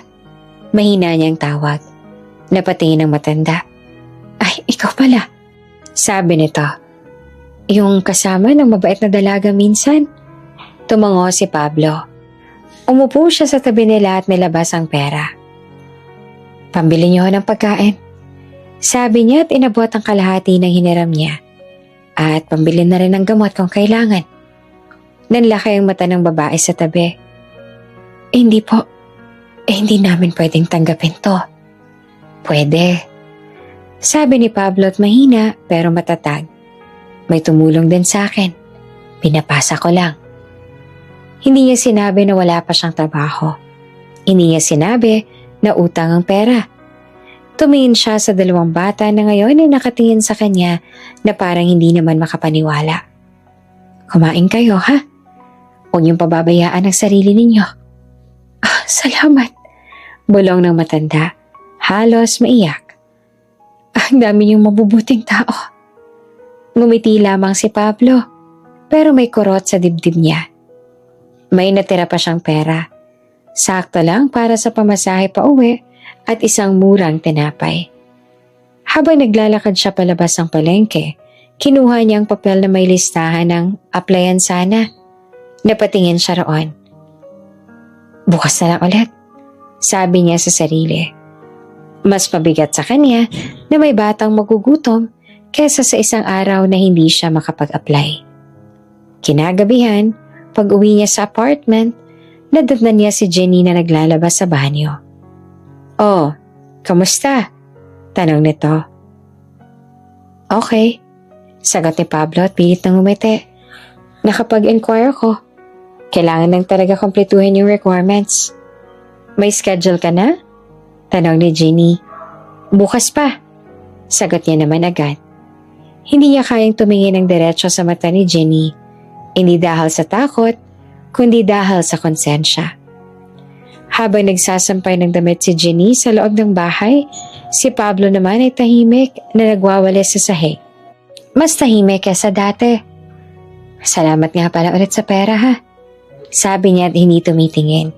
Mahina niyang tawag. Napatingin ng matanda. Ay, ikaw pala. Sabi nito. Yung kasama ng mabait na dalaga minsan. Tumango si Pablo. Umupo siya sa tabi nila at nilabas ang pera. Pambili niyo ng pagkain. Sabi niya at inabot ang kalahati ng hiniram niya. At pambili na rin ng gamot kung kailangan. Nanlaki ang mata ng babae sa tabi. Hindi po. Hindi namin pwedeng tanggapin to. Pwede. Sabi ni Pablo at mahina pero matatag. May tumulong din sa akin. Pinapasa ko lang. Hindi niya sinabi na wala pa siyang trabaho. Hindi niya sinabi na utang ang pera. Tumingin siya sa dalawang bata na ngayon ay nakatingin sa kanya na parang hindi naman makapaniwala. Kumain kayo, ha? Huwag niyong pababayaan ang sarili ninyo. Ah, salamat. Bulong ng matanda. Halos maiyak. Ang dami niyong mabubuting tao. Ngumiti lamang si Pablo, pero may kurot sa dibdib niya. May natira pa siyang pera. Sakto lang para sa pamasahe pa uwi at isang murang tinapay. Habang naglalakad siya palabas ng palengke, kinuha niya ang papel na may listahan ng applyan sana. Napatingin siya roon. Bukas na lang ulit, sabi niya sa sarili. Mas mabigat sa kanya na may batang magugutom kesa sa isang araw na hindi siya makapag-apply. Kinagabihan, pag-uwi niya sa apartment, nadatnan niya si Jenny na naglalabas sa banyo. Oh, kamusta? Tanong nito. Okay, sagot ni Pablo at pilit ng umiti. Nakapag-inquire ko. Kailangan lang talaga kumpletuhin yung requirements. May schedule ka na? Tanong ni Jenny. Bukas pa. Sagot niya naman agad. Hindi niya kayang tumingin ng diretso sa mata ni Jenny. Hindi dahil sa takot, kundi dahil sa konsensya. Habang nagsasampay ng damit si Jenny sa loob ng bahay, si Pablo naman ay tahimik na nagwawalis sa sahig. Mas tahimik kesa dati. Salamat nga pala ulit sa pera, ha? Sabi niya at hindi tumitingin.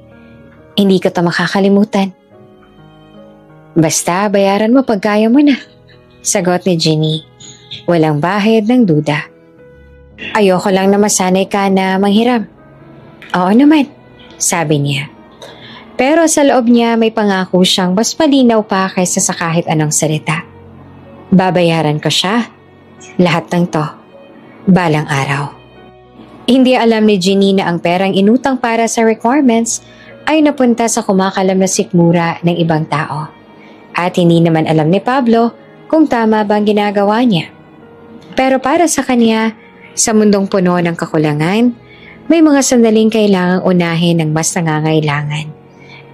Hindi ko to makakalimutan. Basta bayaran mo pag kaya mo na. Sagot ni Jenny. Walang bahid ng duda. Ayoko lang na masanay ka na manghiram. Oo naman, sabi niya. Pero sa loob niya may pangako siyang mas malinaw pa kaysa sa kahit anong salita. Babayaran ko siya. Lahat ng to. Balang araw. Hindi alam ni Jenny na ang perang inutang para sa requirements ay napunta sa kumakalam na sikmura ng ibang tao. At hindi naman alam ni Pablo kung tama bang ginagawa niya. Pero para sa kanya, sa mundong puno ng kakulangan, may mga sandaling kailangang unahin ng mas nangangailangan.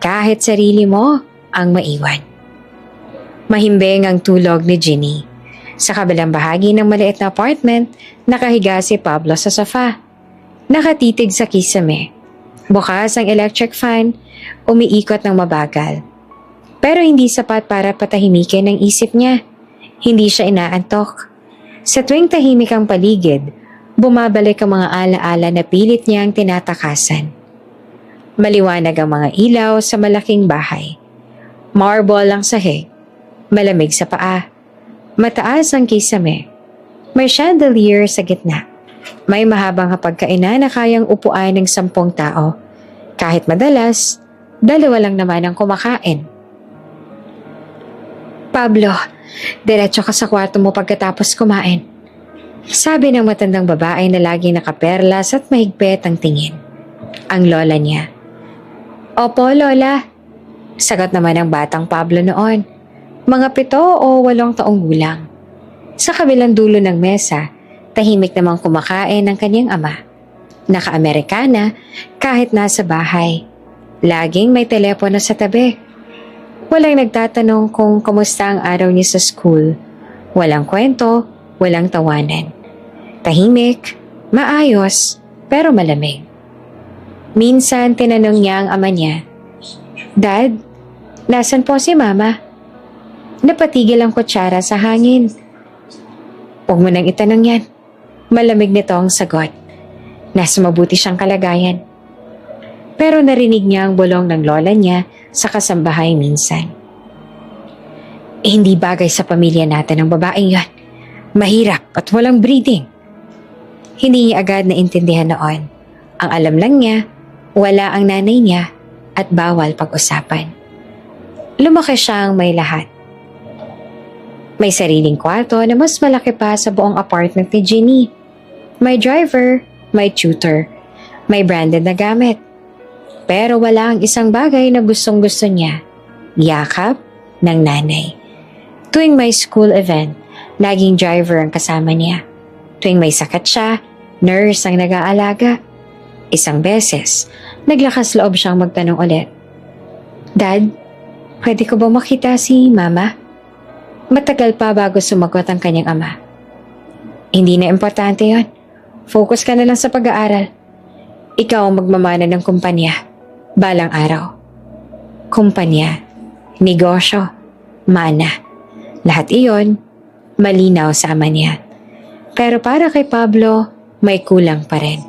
Kahit sarili mo ang maiwan. Mahimbing ang tulog ni Jenny. Sa kabilang bahagi ng maliit na apartment, nakahiga si Pablo sa sofa. Nakatitig sa kisame. Bukas ang electric fan, umiikot ng mabagal. Pero hindi sapat para patahimikin ang isip niya. Hindi siya inaantok. Sa tuwing tahimik ang paligid, bumabalik ang mga alaala na pilit niyang tinatakasan. Maliwanag ang mga ilaw sa malaking bahay. Marble ang sahig. Malamig sa paa. Mataas ang kisame. May chandelier sa gitna. May mahabang hapagkainan na kayang upuan ng 10 tao. Kahit madalas, 2 lang naman ang kumakain. Pablo, diretso ka sa kwarto mo pagkatapos kumain. Sabi ng matandang babae na laging nakaperlas at mahigpit ang tingin. Ang lola niya. Opo, lola. Sagot naman ng batang Pablo noon. Mga 7 o 8 taong gulang. Sa kabilang dulo ng mesa, tahimik namang kumakain ang kanyang ama. Naka-Amerikana kahit nasa bahay. Laging may telepono sa tabi. Walang nagtatanong kung kamusta ang araw niya sa school. Walang kwento, walang tawanan. Tahimik, maayos, pero malamig. Minsan tinanong niya ang ama niya, Dad, nasan po si Mama? Napatigil ang kutsara sa hangin. Huwag mo nang itanong yan. Malamig nito ang sagot. Nasa mabuti siyang kalagayan. Pero narinig niya ang bulong ng lola niya sa kasambahay minsan. Hindi bagay sa pamilya natin ang babaeng yon. Mahirap at walang breeding. Hindi niya agad naintindihan noon. Ang alam lang niya, wala ang nanay niya at bawal pag-usapan. Lumaki siyang may lahat. May sariling kwarto na mas malaki pa sa buong apartment ni Ginny. May driver, may tutor, may branded na gamit. Pero wala ang isang bagay na gustong-gusto niya. Yakap ng nanay. Tuwing may school event, laging driver ang kasama niya. Tuwing may sakit siya, nurse ang nag-aalaga. Isang beses, naglakas loob siyang magtanong ulit. Dad, pwede ko ba makita si Mama? Matagal pa bago sumagot ang kanyang ama. Hindi na importante yon. Focus ka na lang sa pag-aaral. Ikaw ang magmamana ng kumpanya. Balang araw. Kumpanya, negosyo, mana. Lahat iyon, malinaw sa ama niya. Pero para kay Pablo, may kulang pa rin.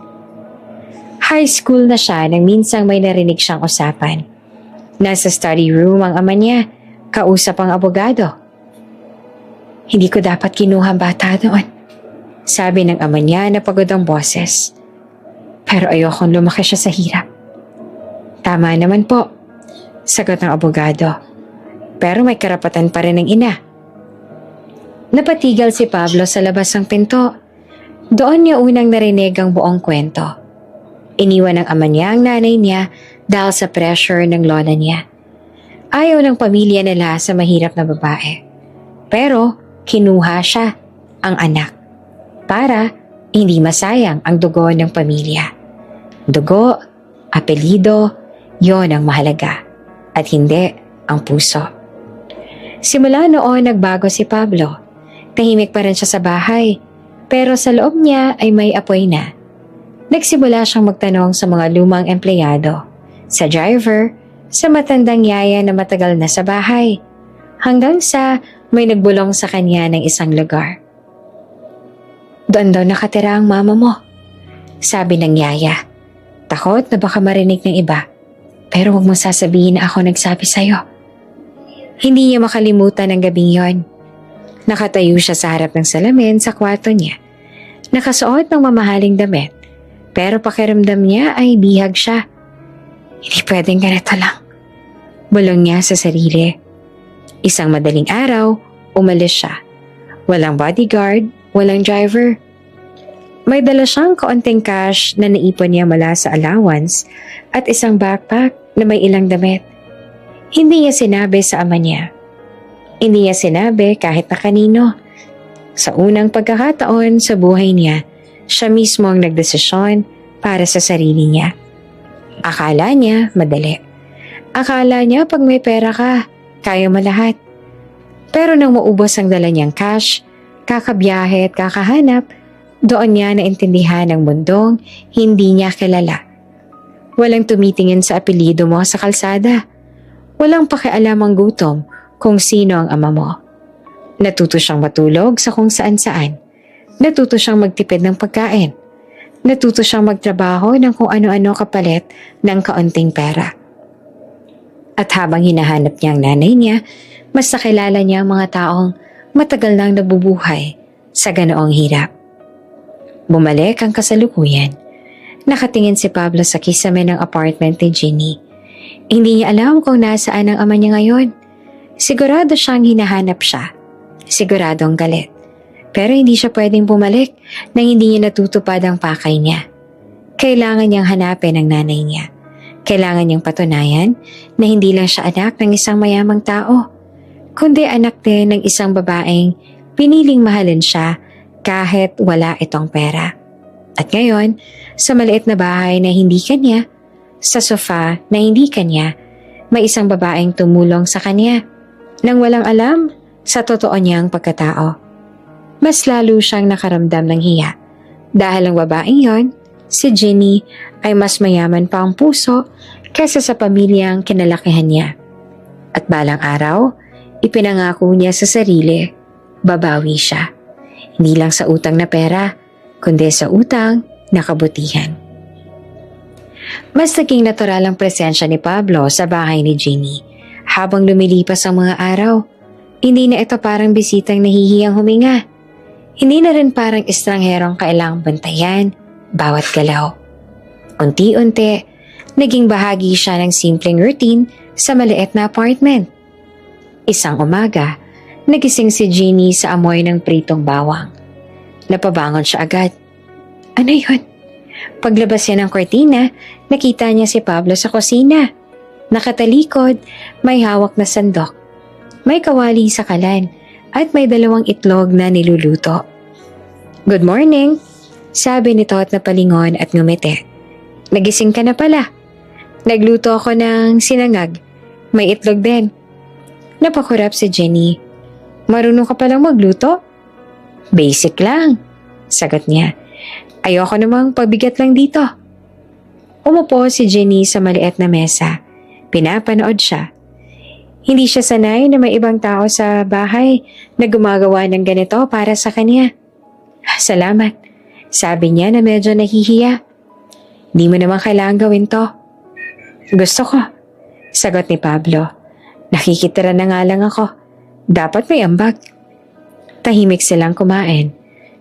High school na siya nang minsang may narinig siyang usapan. Nasa study room ang ama niya, kausap ang abogado. Hindi ko dapat kinuha ang bata doon. Sabi ng ama niya na pagod ang boses. Pero ayokong lumaki siya sa hirap. Tama naman po, sagot ng abogado. Pero may karapatan pa rin ng ina. Napatigal si Pablo sa labas ng pinto. Doon niya unang narinig ang buong kwento. Iniwan ng ama niya ang nanay niya dahil sa pressure ng lola niya. Ayaw ng pamilya nila sa mahirap na babae. Pero kinuha siya, ang anak, para hindi masayang ang dugo ng pamilya. Dugo, apelido, yon ang mahalaga at hindi ang puso. Simula noon nagbago si Pablo. Tahimik pa rin siya sa bahay, pero sa loob niya ay may apoy na. Nagsimula siyang magtanong sa mga lumang empleyado, sa driver, sa matandang yaya na matagal na sa bahay, hanggang sa may nagbulong sa kanya ng isang lugar. Doon daw nakatira ang mama mo, sabi ng yaya. Takot na baka marinig ng iba, pero huwag mong sasabihin na ako nagsabi sa'yo. Hindi niya makalimutan ang gabing yon. Nakatayo siya sa harap ng salamin sa kwarto niya. Nakasuot ng mamahaling damit, pero pakiramdam niya ay bihag siya. Hindi pwedeng ganito lang. Bulong niya sa sarili. Isang madaling araw, umalis siya. Walang bodyguard, walang driver. May dala siyang kaunting cash na naipon niya mula sa allowance at isang backpack na may ilang damit. Hindi niya sinabi sa ama niya. Hindi niya sinabi kahit na kanino. Sa unang pagkakataon sa buhay niya, siya mismo ang nagdesisyon para sa sarili niya. Akala niya madali. Akala niya pag may pera ka, kaya mo lahat. Pero nang maubos ang dala niyang cash, kakabiyahe at kakahanap, doon niya naintindihan ang mundong hindi niya kilala. Walang tumitingin sa apelyido mo sa kalsada. Walang pakialam ang gutom kung sino ang ama mo. Natuto siyang matulog sa kung saan-saan. Natuto siyang magtipid ng pagkain. Natuto siyang magtrabaho ng kung ano-ano kapalit ng kaunting pera. At habang hinahanap niya ang nanay niya, mas nakilala niya ang mga taong matagal nang nabubuhay sa ganoong hirap. Bumalik ang kasalukuyan. Nakatingin si Pablo sa kisame ng apartment ni Ginny. Hindi niya alam kung nasaan ang ama niya ngayon. Sigurado siyang hinahanap siya. Siguradong galit. Pero hindi siya pwedeng bumalik nang hindi niya natutupad ang pakay niya. Kailangan niyang hanapin ang nanay niya. Kailangan niyang patunayan na hindi lang siya anak ng isang mayamang tao, kundi anak din ng isang babaeng piniling mahalin siya kahit wala itong pera. At ngayon, sa maliit na bahay na hindi kanya, sa sofa na hindi kanya, may isang babaeng tumulong sa kanya nang walang alam sa totoo niyang pagkatao. Mas lalo siyang nakaramdam ng hiya dahil ang babaeng yon, si Ginny, ay mas mayaman pa ang puso kaysa sa pamilyang kinalakihan niya. At balang araw, ipinangako niya sa sarili, babawi siya. Hindi lang sa utang na pera, kundi sa utang na kabutihan. Mas naging natural ang presensya ni Pablo sa bahay ni Ginny habang lumilipas ang mga araw. Hindi na ito parang bisitang nahihiyang huminga. Hindi na rin parang estrangherong kailangang bantayan bawat galaw. Unti-unti, naging bahagi siya ng simpleng routine sa maliit na apartment. Isang umaga, nagising si Jeannie sa amoy ng pritong bawang. Napabangon siya agad. Ano yun? Paglabas niya ng kortina, nakita niya si Pablo sa kusina. Nakatalikod, may hawak na sandok. May kawali sa kalan at may 2 itlog na niluluto. Good morning, sabi nito at napalingon at ngumiti. Nagising ka na pala. Nagluto ako ng sinangag. May itlog din. Napakurap si Jenny. Marunong ka palang magluto? Basic lang, sagot niya. Ayoko namang pabigat lang dito. Umupo si Jenny sa maliit na mesa. Pinapanood siya. Hindi siya sanay na may ibang tao sa bahay na gumagawa ng ganito para sa kanya. Salamat, sabi niya na medyo nahihiya. Di mo naman kailangan gawin to. Gusto ko, sagot ni Pablo. Nakikitira na nga lang ako. Dapat may ambag. Tahimik silang kumain,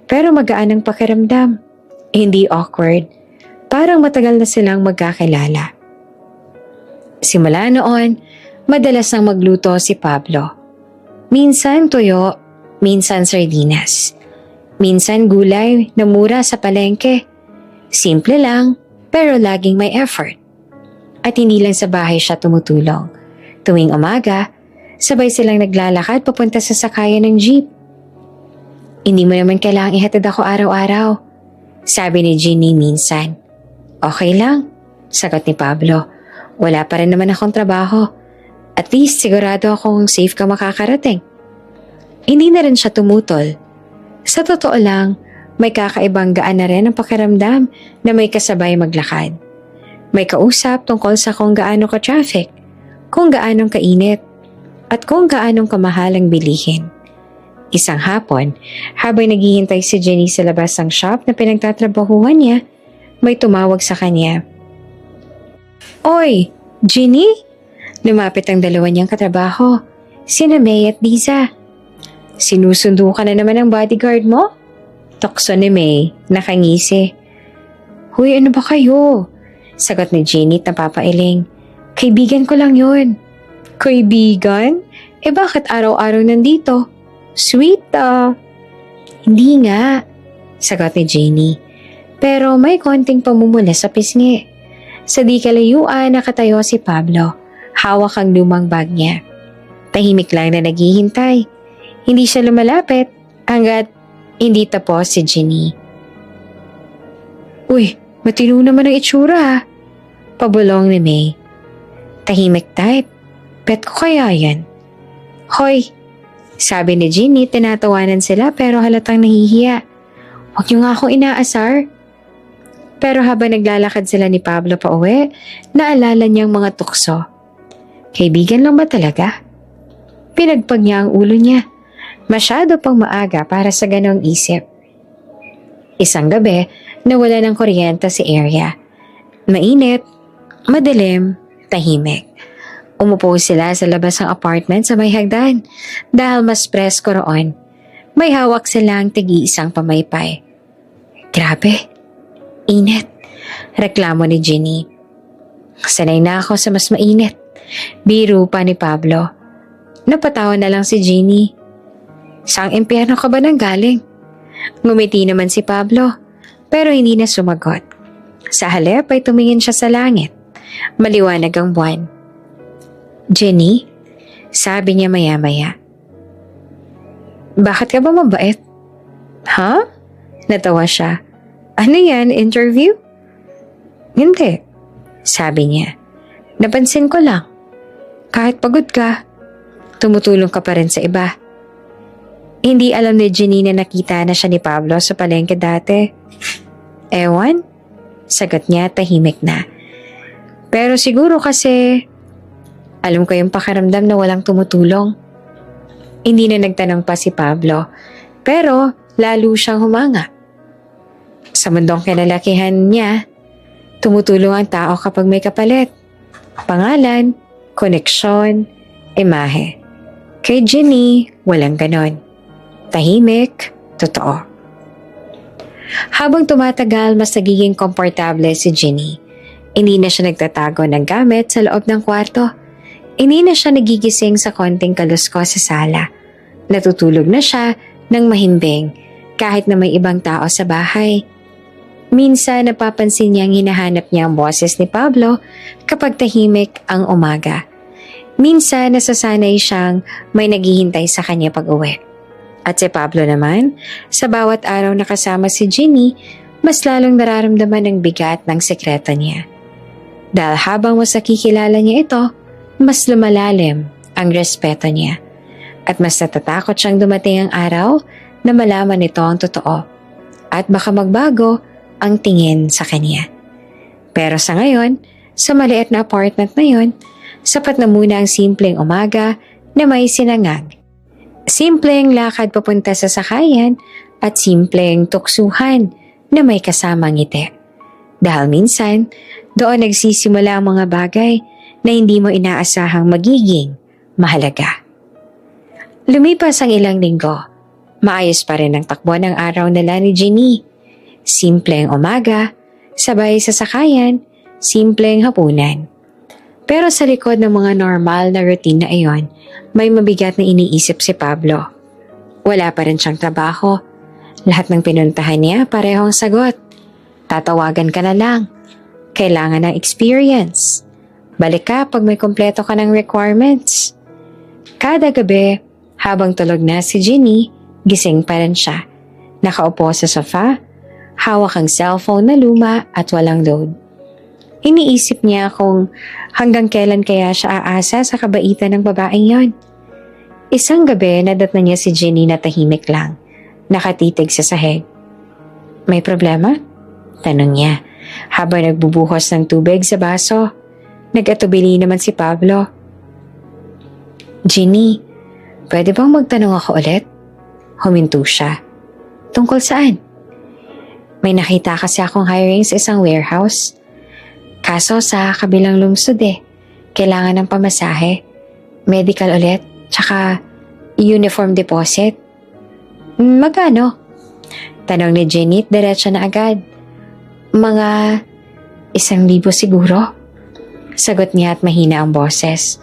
pero magaan ang pakiramdam. Hindi awkward. Parang matagal na silang magkakilala. Simula noon, madalas nang magluto si Pablo. Minsan tuyo, minsan sardinas. Minsan gulay na mura sa palengke. Simple lang, pero laging may effort. At hindi lang sa bahay siya tumutulong. Tuwing umaga, sabay silang naglalakad papunta sa sakayan ng jeep. Hindi mo naman kailangang ihatid ako araw-araw, sabi ni Jeannie minsan. Okay lang, sagot ni Pablo. Wala pa rin naman akong trabaho. At least sigurado akong safe ka makakarating. Hindi na rin siya tumutol. Sa totoo lang, may kakaibang gaan na rin ang pakiramdam na may kasabay maglakad. May kausap tungkol sa kung gaano ka-traffic, kung gaano kainit, at kung gaano kamahal ang bilihin. Isang hapon, habang naghihintay si Jenny sa labas ng shop na pinagtatrabahuhan niya, may tumawag sa kanya. Oy, Jenny? Lumapit ang 2 niyang katrabaho, sina May at Liza. Sinusundo ka na naman ng bodyguard mo? Tukso ni May, nakangisi. Huy, ano ba kayo? Sagot ni Jenny at napapailing. Kaibigan ko lang yun. Kaibigan? Bakit araw-araw nandito? Sweet Hindi nga, sagot ni Jenny. Pero may konting pamumula sa pisngi. Sa di kalayuan nakatayo si Pablo. Hawak ang lumang bag niya. Tahimik lang na naghihintay. Hindi siya lumalapit hanggat hindi tapos si Jenny. Uy, matino naman ang itsura ha. Pabulong ni May. Tahimik type. Pet ko kaya yan? Hoy, sabi ni Jenny, tinatawanan sila pero halatang nahihiya. Huwag niyo nga akong inaasar. Pero habang naglalakad sila ni Pablo pa uwi, naalala niyang mga tukso. Kaibigan lang ba talaga? Pinagpag niya ang ulo niya. Masyado pang maaga para sa ganong isip. Isang gabi, nawala ng kuryente si area. Mainit, madilim, tahimik. Umupo sila sa labas ng apartment sa may hagdan dahil mas presko roon. May hawak silang tig-iisang pamaypay. Grabe, init, reklamo ni Jenny. Sanay na ako sa mas mainit, biro pa ni Pablo. Napatawa na lang si Jenny. Saang impyerno ka ba nang galing? Ngumiti naman si Pablo, pero hindi na sumagot. Sa halip ay tumingin siya sa langit. Maliwanag ang buwan. Jenny, sabi niya maya-maya. Bakit ka ba mabait? Ha? Natawa siya. Ano yan, interview? Hindi, sabi niya. Napansin ko lang. Kahit pagod ka, tumutulong ka pa rin sa iba. Hindi alam ni Jenny na nakita na siya ni Pablo sa palengke dati. Ewan? Sagot niya, tahimik na. Pero siguro kasi alam ko yung pakiramdam na walang tumutulong. Hindi na nagtanong pa si Pablo, pero lalo siyang humanga. Sa mundong kinalakihan niya, tumutulong ang tao kapag may kapalit. Pangalan, koneksyon, imahe. Kay Jenny, walang ganon. Tahimik, totoo. Habang tumatagal, mas nagiging komportable si Jenny. Hindi na siya nagtatago ng gamit sa loob ng kwarto. Hindi na siya nagigising sa konting kalusko sa sala. Natutulog na siya ng mahimbing kahit na may ibang tao sa bahay. Minsan napapansin niyang hinahanap niya ang boses ni Pablo kapag tahimik ang umaga. Minsan nasasanay siyang may naghihintay sa kanya pag-uwi. At si Pablo naman, sa bawat araw na kasama si Jenny, mas lalong nararamdaman ang bigat ng sekreto niya. Dahil habang mas nakikilala niya ito, mas lumalalim ang respeto niya. At mas natatakot siyang dumating ang araw na malaman nito ang totoo. At baka magbago ang tingin sa kanya. Pero sa ngayon, sa maliit na apartment na yun, sapat na muna ang simpleng umaga na may sinangag. Simpleng lakad papunta sa sakayan at simpleng tuksuhan na may kasamang ngiti. Dahil minsan, doon nagsisimula ang mga bagay na hindi mo inaasahang magiging mahalaga. Lumipas ang ilang linggo, maayos pa rin ang takbo ng araw nila ni Jenny. Simpleng umaga, sabay sa sakayan, simpleng hapunan. Pero sa likod ng mga normal na routine na iyon, may mabigat na iniisip si Pablo. Wala pa rin siyang trabaho. Lahat ng pinuntahan niya parehong sagot. Tatawagan ka na lang. Kailangan ng experience. Balik ka pag may kumpleto ka ng requirements. Kada gabi, habang tulog na si Jenny, gising pa rin siya. Nakaupo sa sofa, hawak ang cellphone na luma at walang load. Iniisip niya kung hanggang kailan kaya siya aasa sa kabaitan ng babaeng yon. Isang gabi, nadatnan niya si Jenny na tahimik lang, nakatitig sa sahig. May problema? Tanong niya, habang nagbubuhos ng tubig sa baso. Nag-atubili naman si Pablo. Jenny, pwede bang magtanong ako ulit? Huminto siya. Tungkol saan? May nakita kasi akong hiring sa isang warehouse. Kaso sa kabilang lungsod kailangan ng pamasahe, medical ulit, tsaka uniform deposit. Magkano? Tanong ni Jenny, diretso na agad. Mga 1,000 siguro. Sagot niya at mahina ang boses.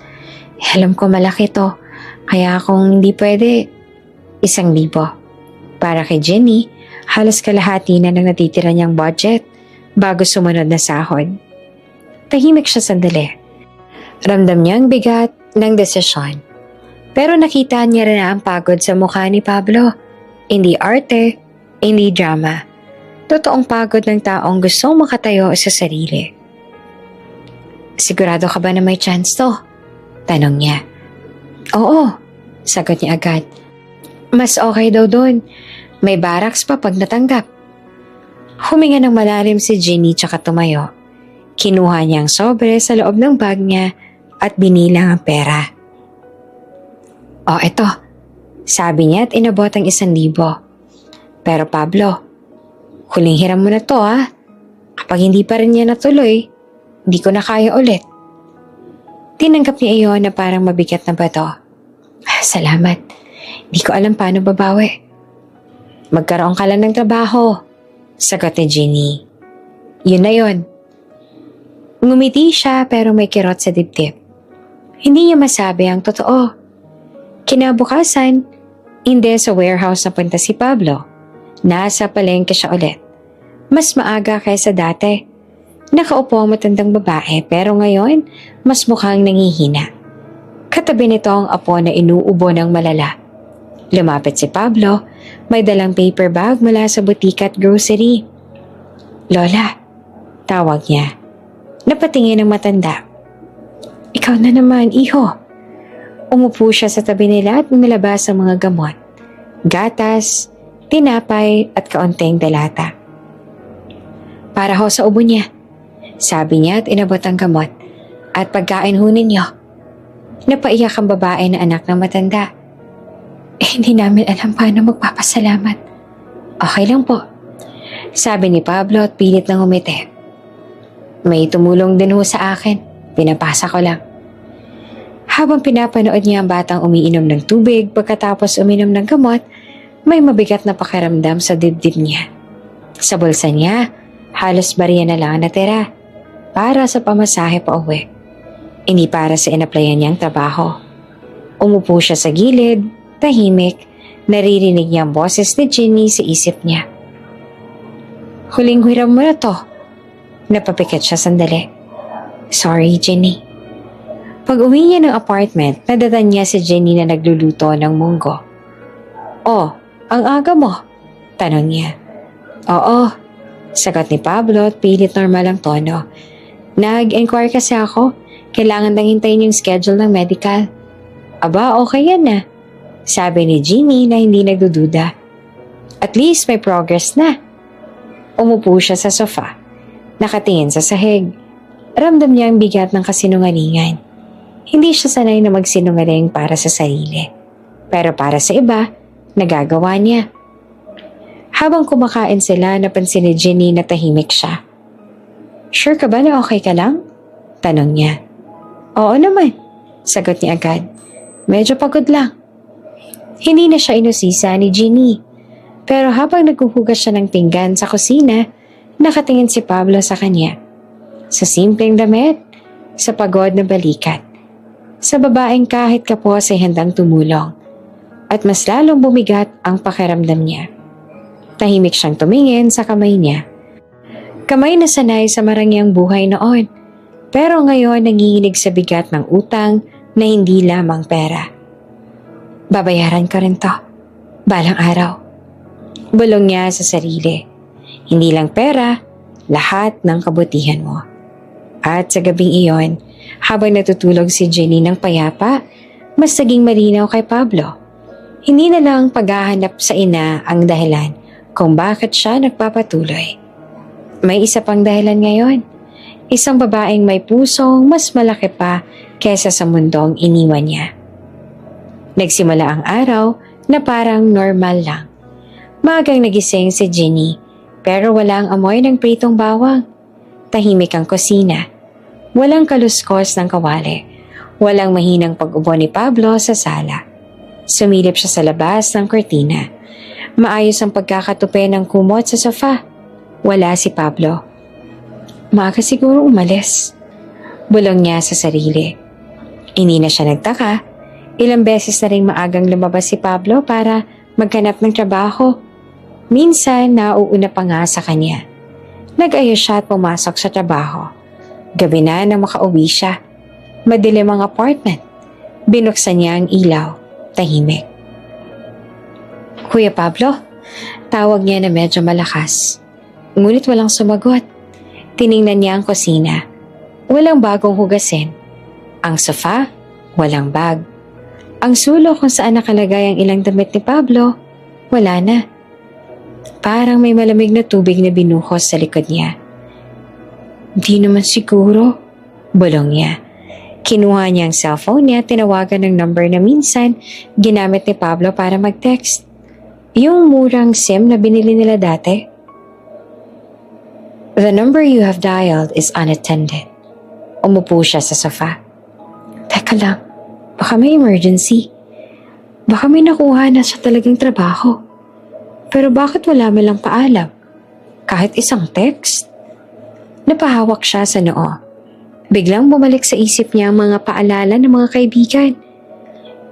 Alam ko malaki to, kaya kung hindi pwede, 1,000. Para kay Jenny, halos kalahati na ng natitira niyang budget bago sumunod na sahod. Tahimik siya sandali. Ramdam niya ang bigat ng desisyon. Pero nakita niya rin ang pagod sa mukha ni Pablo. Hindi arte, hindi drama. Totoong pagod ng taong gustong makatayo sa sarili. Sigurado ka ba na may chance to? Tanong niya. Oo, sagot niya agad. Mas okay daw doon. May barracks pa pag natanggap. Huminga ng malalim si Jenny tsaka tumayo. Kinuha niya ang sobre sa loob ng bag niya at binilang ang pera. O eto, sabi niya at inabot ang 1,000. Pero Pablo, huling hiram mo na to Kapag hindi pa rin niya natuloy, hindi ko na kaya ulit. Tinanggap niya iyon na parang mabigat na bato. Salamat, hindi ko alam paano babawi. Magkaroon ka lang ng trabaho, sagot ni Jenny. Yun na yun. Ngumiti siya pero may kirot sa dibdib. Hindi niya masabi ang totoo. Kinabukasan, hindi sa warehouse na punta si Pablo. Nasa palengke siya ulit. Mas maaga kaysa dati. Nakaupo ang matandang babae pero ngayon mas mukhang nangihina. Katabi nito ang apo na inuubo ng malala. Lumapit si Pablo, may dalang paper bag mula sa butika at grocery. Lola, tawag niya. Napatingin ang matanda. Ikaw na naman, iho. Umupo siya sa tabi nila at nilabas ang mga gamot, gatas, tinapay at kaunting dalata. Para ho sa ubo niya, sabi niya at inabot ang gamot. At pagkain ho ninyo. Napaiyak ang babae na anak ng matanda. Hindi namin alam paano magpapasalamat. Okay lang po, sabi ni Pablo at pilit ng umiti. May tumulong din ho sa akin. Pinapasa ko lang. Habang pinapanood niya ang batang umiinom ng tubig pagkatapos uminom ng gamot, may mabigat na pakiramdam sa dibdib niya. Sa bulsa niya, halos bariya na lang natira para sa pamasahe pa uwi. Hindi para sa inaplayan niyang trabaho. Umupo siya sa gilid, tahimik, naririnig niya ang boses ni Ginny sa isip niya. Huling hiram mo na to. Napapikit siya sandali. Sorry, Ginny. Pag uwi niya ng apartment, nadatan niya si Ginny na nagluluto ng munggo. Oh, ang aga mo? Tanong niya. Oo, sagot ni Pablo at pilit normal ang tono. Nag-inquire kasi ako, kailangan nang hintayin yung schedule ng medical. Aba, okay yan na. Sabi ni Ginny na hindi nagdududa. At least may progress na. Umupo siya sa sofa. Nakatingin sa sahig. Ramdam niya ang bigat ng kasinungalingan. Hindi siya sanay na magsinungaling para sa sarili. Pero para sa iba, nagagawa niya. Habang kumakain sila, napansin ni Ginny na tahimik siya. Sure ka ba na okay ka lang? Tanong niya. Oo naman, sagot niya agad. Medyo pagod lang. Hindi na siya inusisa ni Ginny. Pero habang naghuhugas siya ng pinggan sa kusina, nakatingin si Pablo sa kanya. Sa simpleng damit, sa pagod na balikat. Sa babaeng kahit kapos ay handang tumulong. At mas lalong bumigat ang pakiramdam niya. Tahimik siyang tumingin sa kamay niya. Kamay na sanay sa marangyang buhay noon. Pero ngayon nanginginig sa bigat ng utang na hindi lamang pera. Babayaran ko rin to. Balang araw. Bulong niya sa sarili. Hindi lang pera, lahat ng kabutihan mo. At sa gabing iyon, habang natutulog si Ginny ng payapa, mas naging malinaw kay Pablo. Hindi na lang paghahanap sa ina ang dahilan kung bakit siya nagpapatuloy. May isa pang dahilan ngayon. Isang babaeng may pusong mas malaki pa kesa sa mundong iniwan niya. Nagsimula ang araw na parang normal lang. Maagang nagising si Ginny pero walang amoy ng pritong bawang. Tahimik ang kusina. Walang kaluskos ng kawali. Walang mahinang pag-ubo ni Pablo sa sala. Sumilip siya sa labas ng kurtina. Maayos ang pagkakatupi ng kumot sa sofa. Wala si Pablo. Maaga siguro umalis. Bulong niya sa sarili. Hindi na siya nagtaka. Ilang beses na rin maagang lumabas si Pablo para maghanap ng trabaho. Minsan nauuna pa nga sa kanya. Nag-ayos siya at pumasok sa trabaho. Gabi na nang makauwi siya. Madilim ang apartment. Binuksan niya ang ilaw. Tahimik. Kuya Pablo, tawag niya na medyo malakas. Ngunit walang sumagot. Tiningnan niya ang kusina. Walang bagong hugasin. Ang sofa, walang bag. Ang sulo kung saan nakalagay ang ilang damit ni Pablo, wala na. Parang may malamig na tubig na binuhos sa likod niya. Di naman siguro, bulong niya. Kinuha niya ang cellphone niya, tinawagan ng number na minsan ginamit ni Pablo para mag-text. Yung murang SIM na binili nila dati. The number you have dialed is unattended. Umupo siya sa sofa. Teka lang, baka may emergency. Baka may nakuha na siya talagang trabaho. Pero bakit wala man lang paalam? Kahit isang text? Napahawak siya sa noo. Biglang bumalik sa isip niya ang mga paalala ng mga kaibigan.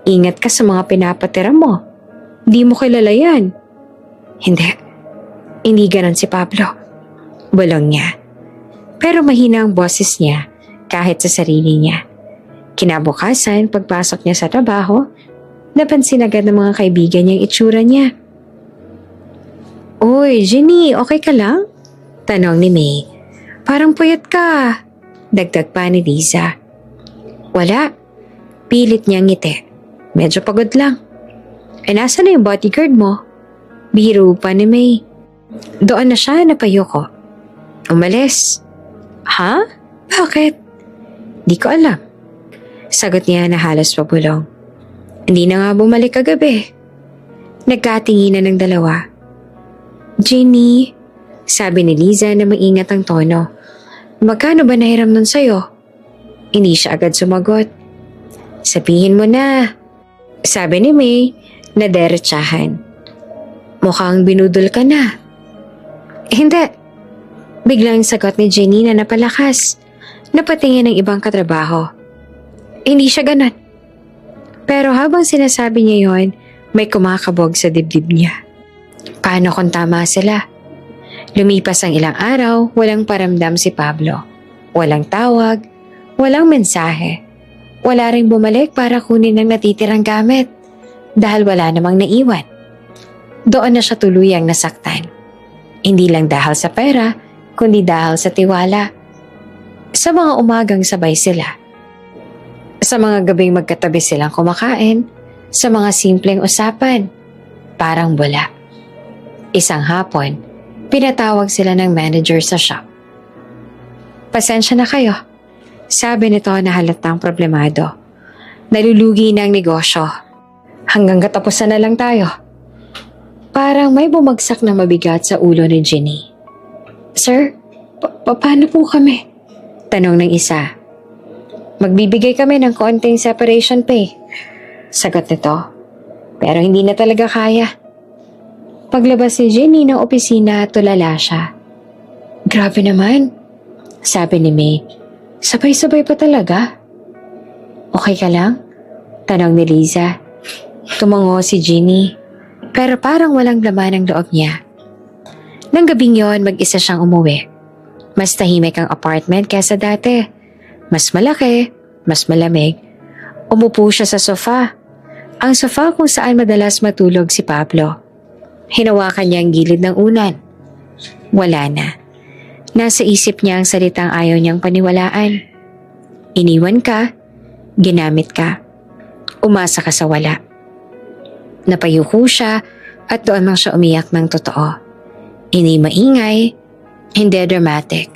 Ingat ka sa mga pinapatira mo. Di mo kilala yan. Hindi ganon si Pablo. Bulong niya. Pero mahina ang boses niya kahit sa sarili niya. Kinabukasan, pagpasok niya sa trabaho, napansin agad ng mga kaibigan niyang itsura niya. Oy, Ginny, okay ka lang? Tanong ni May. Parang puyat ka. Dagdag pa ni Liza. Wala. Pilit niyang ngiti. Medyo pagod lang. Nasa na yung bodyguard mo? Biro pa ni May. Doon na siya napayoko. Umalis. Ha? Bakit? Di ko alam. Sagot niya na halos pabulong. Hindi na nga bumalik kagabi. Nagkatinginan ng dalawa. Ginny, sabi ni Liza na maingat ang tono. Magkano ba nahiram nun sa'yo? Hindi siya agad sumagot. Sabihin mo na, sabi ni May na derechahan. Mukhang binudol ka na. Hindi. Biglang sagot ni Jenny na napalakas. Napatingin ng ibang katrabaho. Hindi siya ganon. Pero habang sinasabi niya yon, may kumakabog sa dibdib niya. Paano kung tama sila? Lumipas ang ilang araw, walang paramdam si Pablo. Walang tawag, walang mensahe. Wala ring bumalik para kunin ang natitirang gamit dahil wala namang naiwan. Doon na siya tuluyang nasaktan. Hindi lang dahil sa pera, kundi dahil sa tiwala. Sa mga umagang sabay sila. Sa mga gabing magkatabi silang kumakain, sa mga simpleng usapan, parang bula. Isang hapon, pinatawag sila ng manager sa shop. Pasensya na kayo, sabi nito na halatang problemado. Nalulugi na ang negosyo. Hanggang katapusan na lang tayo. Parang may bumagsak na mabigat sa ulo ni Jenny. Sir, paano po kami? Tanong ng isa. Magbibigay kami ng konting separation pay. Sagot nito. Pero hindi na talaga kaya. Paglabas ni Jenny ng opisina, tulala siya. Grabe naman, sabi ni May. Sabay-sabay pa talaga. Okay ka lang? Tanong ni Liza. Tumango si Jenny. Pero parang walang laman ang loob niya. Nang gabing yon, mag-isa siyang umuwi. Mas tahimik ang apartment kaysa dati. Mas malaki, mas malamig. Umupo siya sa sofa. Ang sofa kung saan madalas matulog si Pablo. Hinawakan niya ang gilid ng unan. Wala na. Nasa isip niya ang salitang ayaw niyang paniwalaan. Iniwan ka, ginamit ka. Umasa ka sa wala. Napayuko siya at doon lang siya umiyak ng totoo. Hindi maingay, hindi dramatic.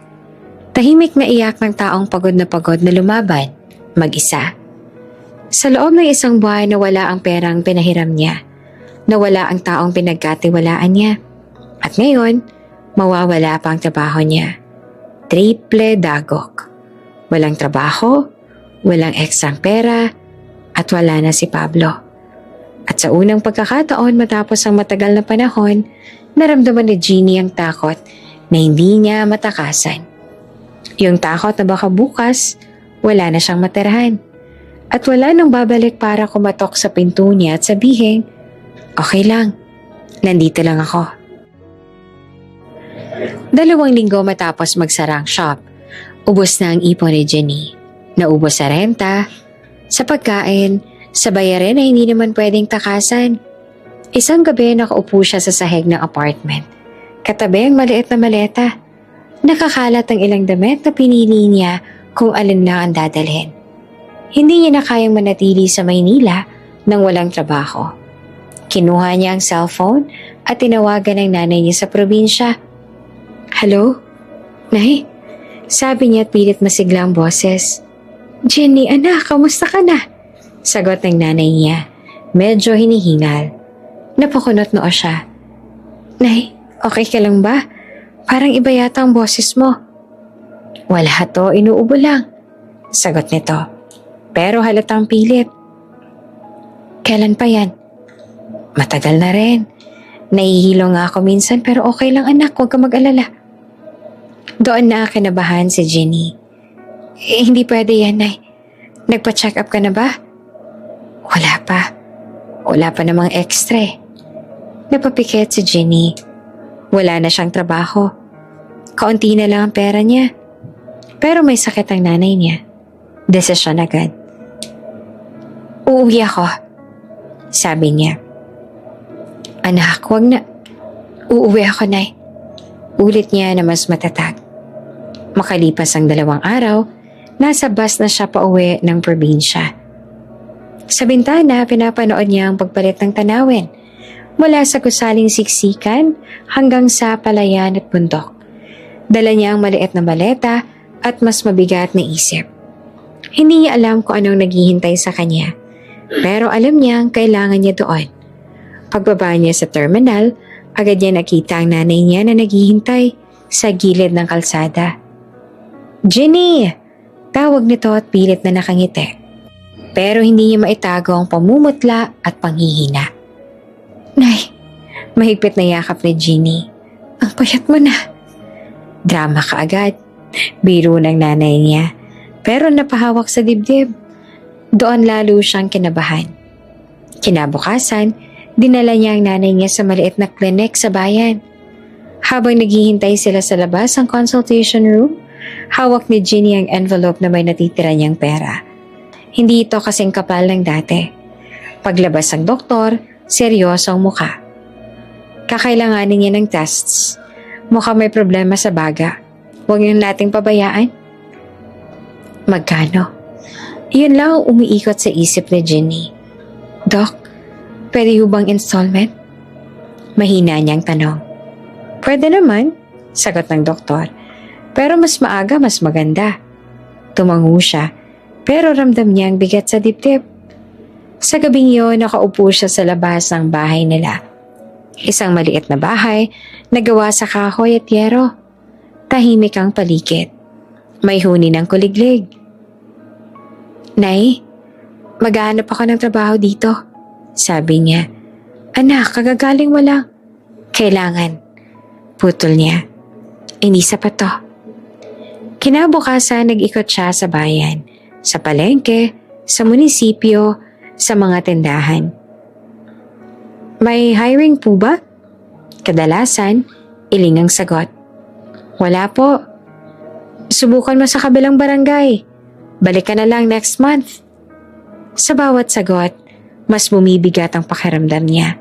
Tahimik na iyak ng taong pagod na lumaban, mag-isa. Sa loob ng isang buwan na wala ang perang pinahiram niya, nawala ang taong pinagkatiwalaan niya, at ngayon, mawawala pa ang trabaho niya. Triple dagok. Walang trabaho, walang ekstrang pera, at wala na si Pablo. At sa unang pagkakataon matapos ang matagal na panahon, naramdaman ni Jenny ang takot na hindi niya matakasan. Yung takot na baka bukas, wala na siyang matirahan. At wala nang babalik para kumatok sa pinto niya at sabihin, okay lang, nandito lang ako. 2 linggo matapos magsara ang shop, ubos na ang ipon ni Jenny. Naubos sa renta, sa pagkain, sa bayarin na hindi naman pwedeng takasan. Isang gabi nakaupo siya sa sahig ng apartment. Katabi ang maliit na maleta. Nakakalat ang ilang damit na pinili niya kung alin lang ang dadalhin. Hindi niya na kayang manatili sa Maynila nang walang trabaho. Kinuha niya ang cellphone at tinawagan ng nanay niya sa probinsya. Hello? Nay? Sabi niya at pilit masigla ang boses. Jenny, anak, kamusta ka na? Sagot ng nanay niya. Medyo hinihingal. Napakunot noo siya. Nay, okay ka lang ba? Parang iba yata ang boses mo. Wala to, inuubo lang. Sagot nito. Pero halatang pilit. Kailan pa yan? Matagal na rin. Nahihilo nga ako minsan pero okay lang anak, huwag ka mag-alala. Doon na kinabahan si Jenny. Hindi pwede yan, Nay. Nagpa-check up ka na ba? Wala pa. Wala pa namang extra. Napapikit si Jenny. Wala na siyang trabaho. Kaunti na lang ang pera niya. Pero may sakit ang nanay niya. Desisyon agad. Uuwi ako, sabi niya. Anak, wag na. Uuwi ako, Nay. Ulit niya na mas matatag. Makalipas ang 2 araw, nasa bus na siya pauwi ng probinsya. Sa bintana, pinapanood niya ang pagpalit ng tanawin. Mula sa gusaling siksikan hanggang sa palayan at bundok. Dala niya ang maliit na maleta at mas mabigat na isip. Hindi niya alam kung anong naghihintay sa kanya. Pero alam niya ang kailangan niya doon. Pagbaba niya sa terminal, agad niya nakita ang nanay niya na naghihintay sa gilid ng kalsada. Jenny! Tawag nito at pilit na nakangiti. Pero hindi niya maitago ang pamumutla at panghihina. Nay, mahigpit na yakap ni Jeannie. Ang payat mo na. Drama ka agad. Biro ng nanay niya. Pero napahawak sa dibdib. Doon lalo siyang kinabahan. Kinabukasan, dinala niya ang nanay niya sa maliit na klinik sa bayan. Habang naghihintay sila sa labas ng consultation room, hawak ni Jeannie ang envelope na may natitira niyang pera. Hindi ito kasing kapal ng dati. Paglabas ng doktor, seryoso ang mukha. Kakailanganin niya ng tests. Mukha may problema sa baga. Huwag niyo nating pabayaan. Magkano? Iyon lang ang umiikot sa isip ni Jeannie. Doc, pwede bang installment? Mahina niyang tanong. Pwede naman, sagot ng doktor. Pero mas maaga, mas maganda. Tumango siya, pero ramdam niya ang bigat sa dibdib. Sa gabing iyon, nakaupo siya sa labas ng bahay nila. Isang maliit na bahay na gawa sa kahoy at yero. Tahimik ang paligid. May huni ng kuliglig. Nay, maghahanap ako ng trabaho dito, sabi niya. Anak, kagagaling mo lang. Kailangan. Putol niya. Hindi sapat to. Kinabukasan, nag-ikot siya sa bayan, sa palengke, sa munisipyo, sa mga tindahan. May hiring po ba? Kadalasan, iling ang sagot. Wala po. Subukan mo sa kabilang barangay. Balik ka na lang next month. Sa bawat sagot, mas bumibigat ang pakiramdam niya.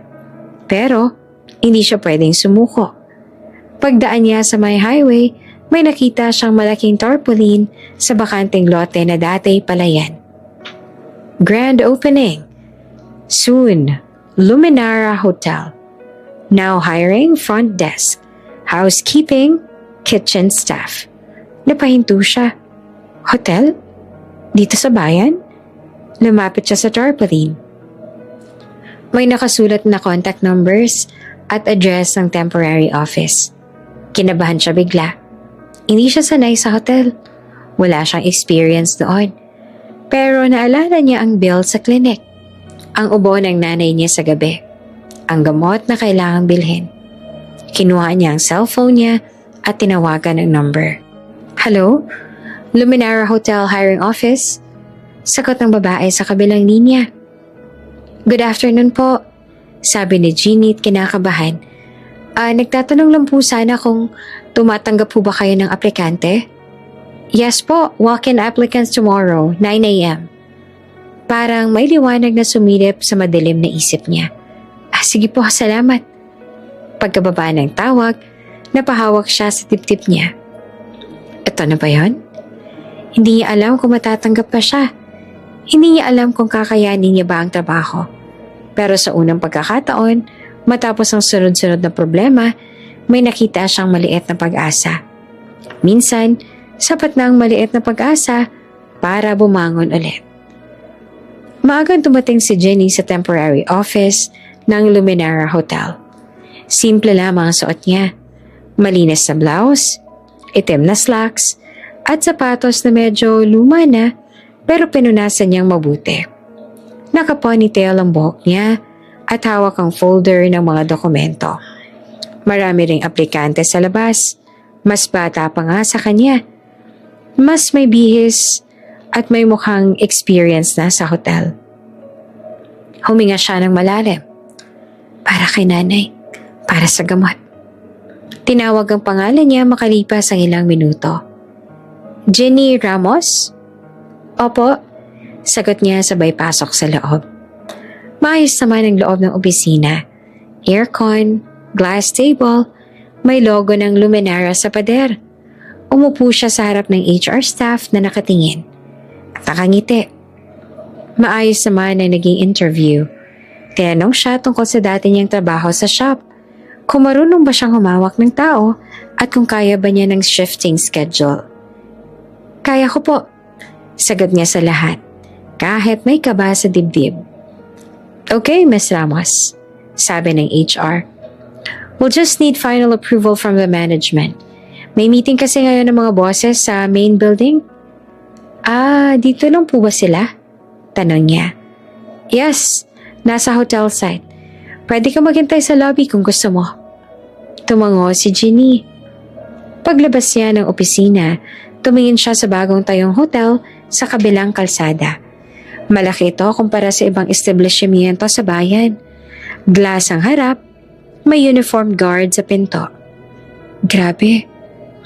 Pero, hindi siya pwedeng sumuko. Pagdaan niya sa may highway, may nakita siyang malaking tarpaulin sa bakanteng lote na dati palayan. Grand opening. Soon, Luminara Hotel. Now hiring front desk, housekeeping, kitchen staff. Napahinto siya. Hotel? Dito sa bayan? Lumapit siya sa tarpaulin. May nakasulat na contact numbers at address ng temporary office. Kinabahan siya bigla. Hindi siya sanay sa hotel. Wala siyang experience doon. Pero naalala niya ang bill sa klinik. Ang ubo ng nanay niya sa gabi. Ang gamot na kailangang bilhin. Kinuha niya ang cellphone niya at tinawagan ang number. Hello? Luminara Hotel Hiring Office? Sagot ng babae sa kabilang linya. Good afternoon po. Sabi ni Jeannie at kinakabahan. Nagtatanong lang po sana kung tumatanggap po ba kayo ng aplikante? Yes po, walk-in applicants tomorrow, 9 a.m. Parang may liwanag na sumilip sa madilim na isip niya. Sige po, salamat. Pagkababa ng tawag, napahawak siya sa tip-tip niya. Ito na ba yun? Hindi niya alam kung matatanggap pa siya. Hindi niya alam kung kakayanin niya ba ang trabaho. Pero sa unang pagkakataon, matapos ang sunod-sunod na problema, may nakita siyang maliit na pag-asa. Minsan, sapat na ang maliit na pag-asa para bumangon ulit. Maagang dumating si Jenny sa temporary office ng Luminara Hotel. Simple lamang ang suot niya. Malinis na blouse, itim na slacks, at sapatos na medyo luma na pero pinunasan niyang mabuti. Naka-ponytail ang buhok niya at hawak ang folder ng mga dokumento. Marami ring aplikante sa labas. Mas bata pa nga sa kanya. Mas may bihis at may mukhang experience na sa hotel. Huminga siya ng malalim. Para kay nanay. Para sa gamot. Tinawag ang pangalan niya makalipas ang ilang minuto. Jenny Ramos? Opo. Sagot niya sabay pasok sa loob. Maayos naman ang loob ng opisina. Aircon, glass table, may logo ng Luminara sa pader. Umupo siya sa harap ng HR staff na nakatingin. At nakangiti. Maayos naman ang naging interview. Tinanong siya tungkol sa dati niyang trabaho sa shop. Kung marunong ba siyang humawak ng tao at kung kaya ba niya ng shifting schedule. Kaya ko po. Sagot niya sa lahat. Kahit may kaba sa dibdib. Okay, Ms. Ramos. Sabi ng HR. We'll just need final approval from the management. May meeting kasi ngayon ng mga bosses sa main building. Dito lang po ba sila? Tanong niya. Yes, nasa hotel site. Pwede ka maghintay sa lobby kung gusto mo. Tumango si Ginny. Paglabas niya ng opisina, tumingin siya sa bagong tayong hotel sa kabilang kalsada. Malaki ito kumpara sa ibang establishmento sa bayan. Glass ang harap, may uniformed guard sa pinto. Grabe,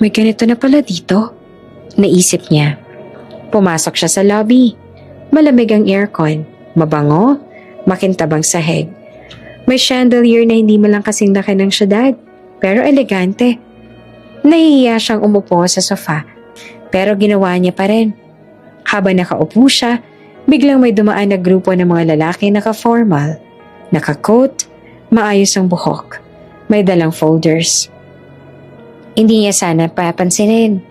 may ganito na pala dito, naisip niya. Pumasok siya sa lobby. Malamig ang aircon, mabango, makintabang sahig. May chandelier na hindi malang kasing laki ng syudad, pero elegante. Nahihiya siyang umupo sa sofa, pero ginawa niya pa rin. Habang nakaupo siya, biglang may dumaan na grupo ng mga lalaki naka-formal, naka-coat, maayos ang buhok, may dalang folders. Hindi niya sana papansinin,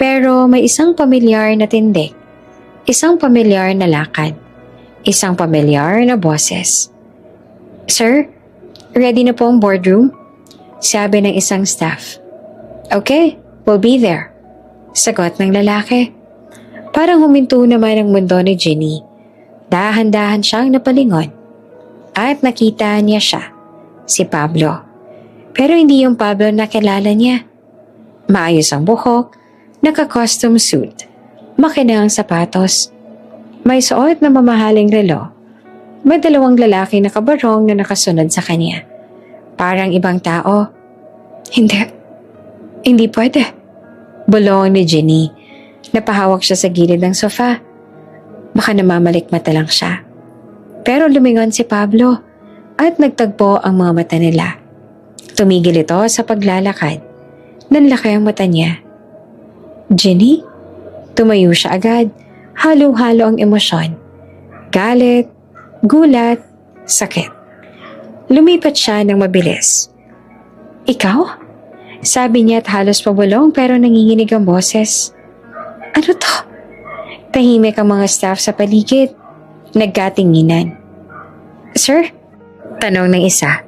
pero may isang pamilyar na tindig, isang pamilyar na lakad, isang pamilyar na boses. Sir, ready na po ang boardroom? Sabi ng isang staff. Okay, we'll be there. Sagot ng lalaki. Parang huminto naman ang mundo ni Ginny. Dahan-dahan siyang napalingon. At nakita niya siya, si Pablo. Pero hindi yung Pablo na kilala niya. Maayos ang buhok, naka-costume suit, makinang sapatos. May suot na mamahaling relo. May dalawang lalaki na kabarong na nakasunod sa kanya. Parang ibang tao. Hindi pwede. Bulong ni Ginny. Napahawak siya sa gilid ng sofa. Baka namamalikmata lang siya. Pero lumingon si Pablo at nagtagpo ang mga mata nila. Tumigil ito sa paglalakad. Nanlaki ang mata niya. Ginny? Tumayo siya agad. Halo-halo ang emosyon. Galit, gulat, sakit. Lumipat siya ng mabilis. Ikaw? Sabi niya at halos pabulong pero nanginginig ang boses. Ano to? Tahimik ang mga staff sa paligid. Nagkatinginan. Sir? Tanong ng isa.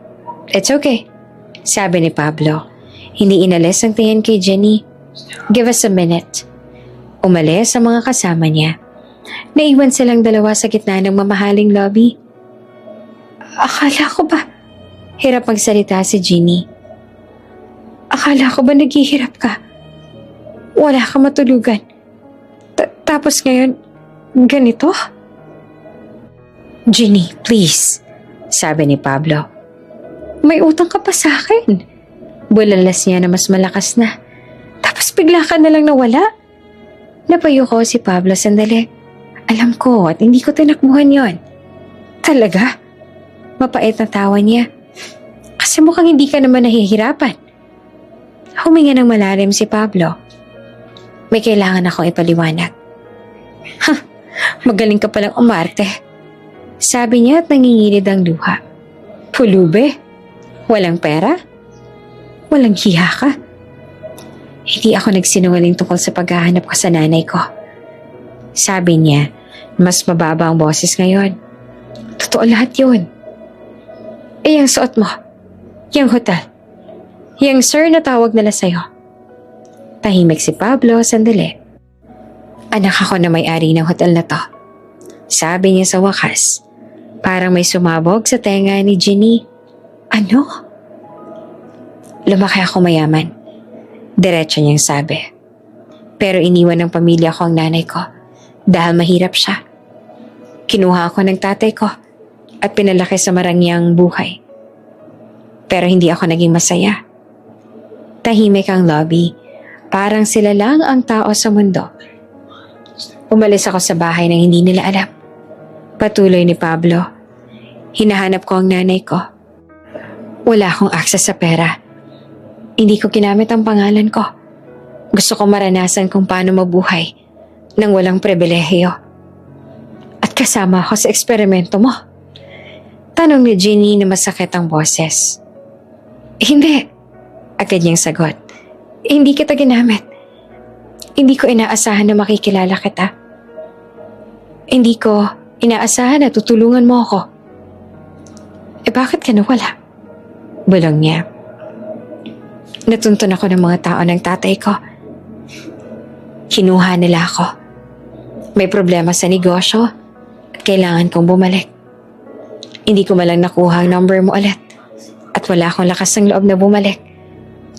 It's okay. Sabi ni Pablo. Hindi inalis ang tingin kay Ginny. Give us a minute. Umalis ang mga kasama niya. Naiwan silang dalawa sa gitna ng mamahaling lobby. Akala ko ba? Hirap magsalita si Ginny. Akala ko ba naghihirap ka? Wala ka matulugan. Tapos ngayon, ganito? Ginny, please. Sabi ni Pablo. May utang ka pa sa akin. Bulalas niya na mas malakas na. Tapos bigla ka na lang nawala. Napayo ko si Pablo sandali. Alam ko at hindi ko tinakbuhan yon. Talaga? Mapait na tawa niya. Kasi mukhang hindi ka naman nahihirapan. Huminga ng malalim si Pablo. May kailangan akong ipaliwanag. Magaling ka palang umarte. Sabi niya at nangingilid ang luha. Pulube? Walang pera? Walang hiya ka? Hindi ako nagsinungaling tungkol sa paghahanap ko sa nanay ko. Sabi niya, mas mababa ang boses ngayon. Totoo lahat yun. Yung suot mo, yung hotel, yung sir na tawag nila sa'yo. Tahimik si Pablo sandali. Anak ako na may-ari ng hotel na to. Sabi niya sa wakas. Parang may sumabog sa tenga ni Ginny. Ano? Lumaki ako mayaman. Diretso niyang sabi. Pero iniwan ng pamilya ko ang nanay ko dahil mahirap siya. Kinuha ako ng tatay ko at pinalaki sa marangyang buhay. Pero hindi ako naging masaya. Tahimik ang lobby. Parang sila lang ang tao sa mundo. Umalis ako sa bahay nang hindi nila alam. Patuloy ni Pablo. Hinahanap ko ang nanay ko. Wala akong access sa pera. Hindi ko ginamit ang pangalan ko. Gusto ko maranasan kung paano mabuhay nang walang pribilehiyo. At kasama ako sa eksperimento mo. Tanong ni Ginny na masakit ang boses. Hindi. Agad niyang sagot. Hindi kita ginamit. Hindi ko inaasahan na makikilala kita. Hindi ko inaasahan na tutulungan mo ako. Bakit ka nawala? Bulong niya. Natuntun ako ng mga tao ng tatay ko. Kinuha nila ako. May problema sa negosyo. Kailangan kong bumalik. Hindi ko malang nakuha ang number mo ulit. At wala akong lakas ng loob na bumalik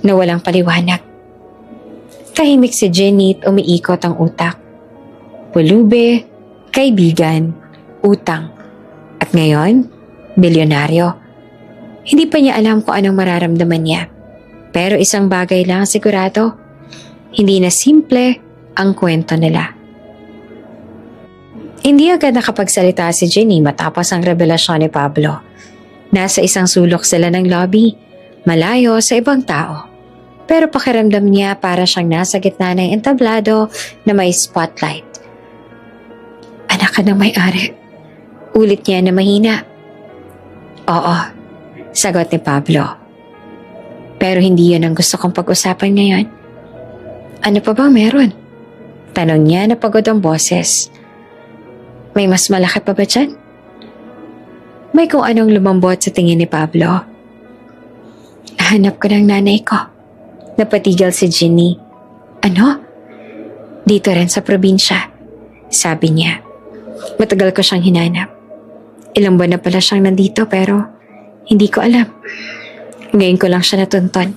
na walang paliwanag. Tahimik si Jenny at umiikot ang utak. Pulube, kaibigan, utang. At ngayon, bilyonaryo. Hindi pa niya alam kung anong mararamdaman niya. Pero isang bagay lang sigurado, hindi na simple ang kwento nila. Hindi agad nakapagsalita si Jenny matapos ang revelasyon ni Pablo. Nasa isang sulok sila ng lobby, malayo sa ibang tao. Pero pakiramdam niya para siyang nasa gitna ng entablado na may spotlight. Anak ka ng may-ari. Ulit niya na mahina. Oo, sagot ni Pablo. Pero hindi yun ang gusto kong pag-usapan ngayon. Ano pa bang meron? Tanong niya na pagod ang boses. May mas malaki pa ba dyan? May kung anong lumambot sa tingin ni Pablo. Hanap ko ng nanay ko. Napatigal si Jenny. Ano? Dito rin sa probinsya, sabi niya. Matagal ko siyang hinanap. Ilang buwan na pala siyang nandito pero hindi ko alam. Ngayon ko lang siya natunton.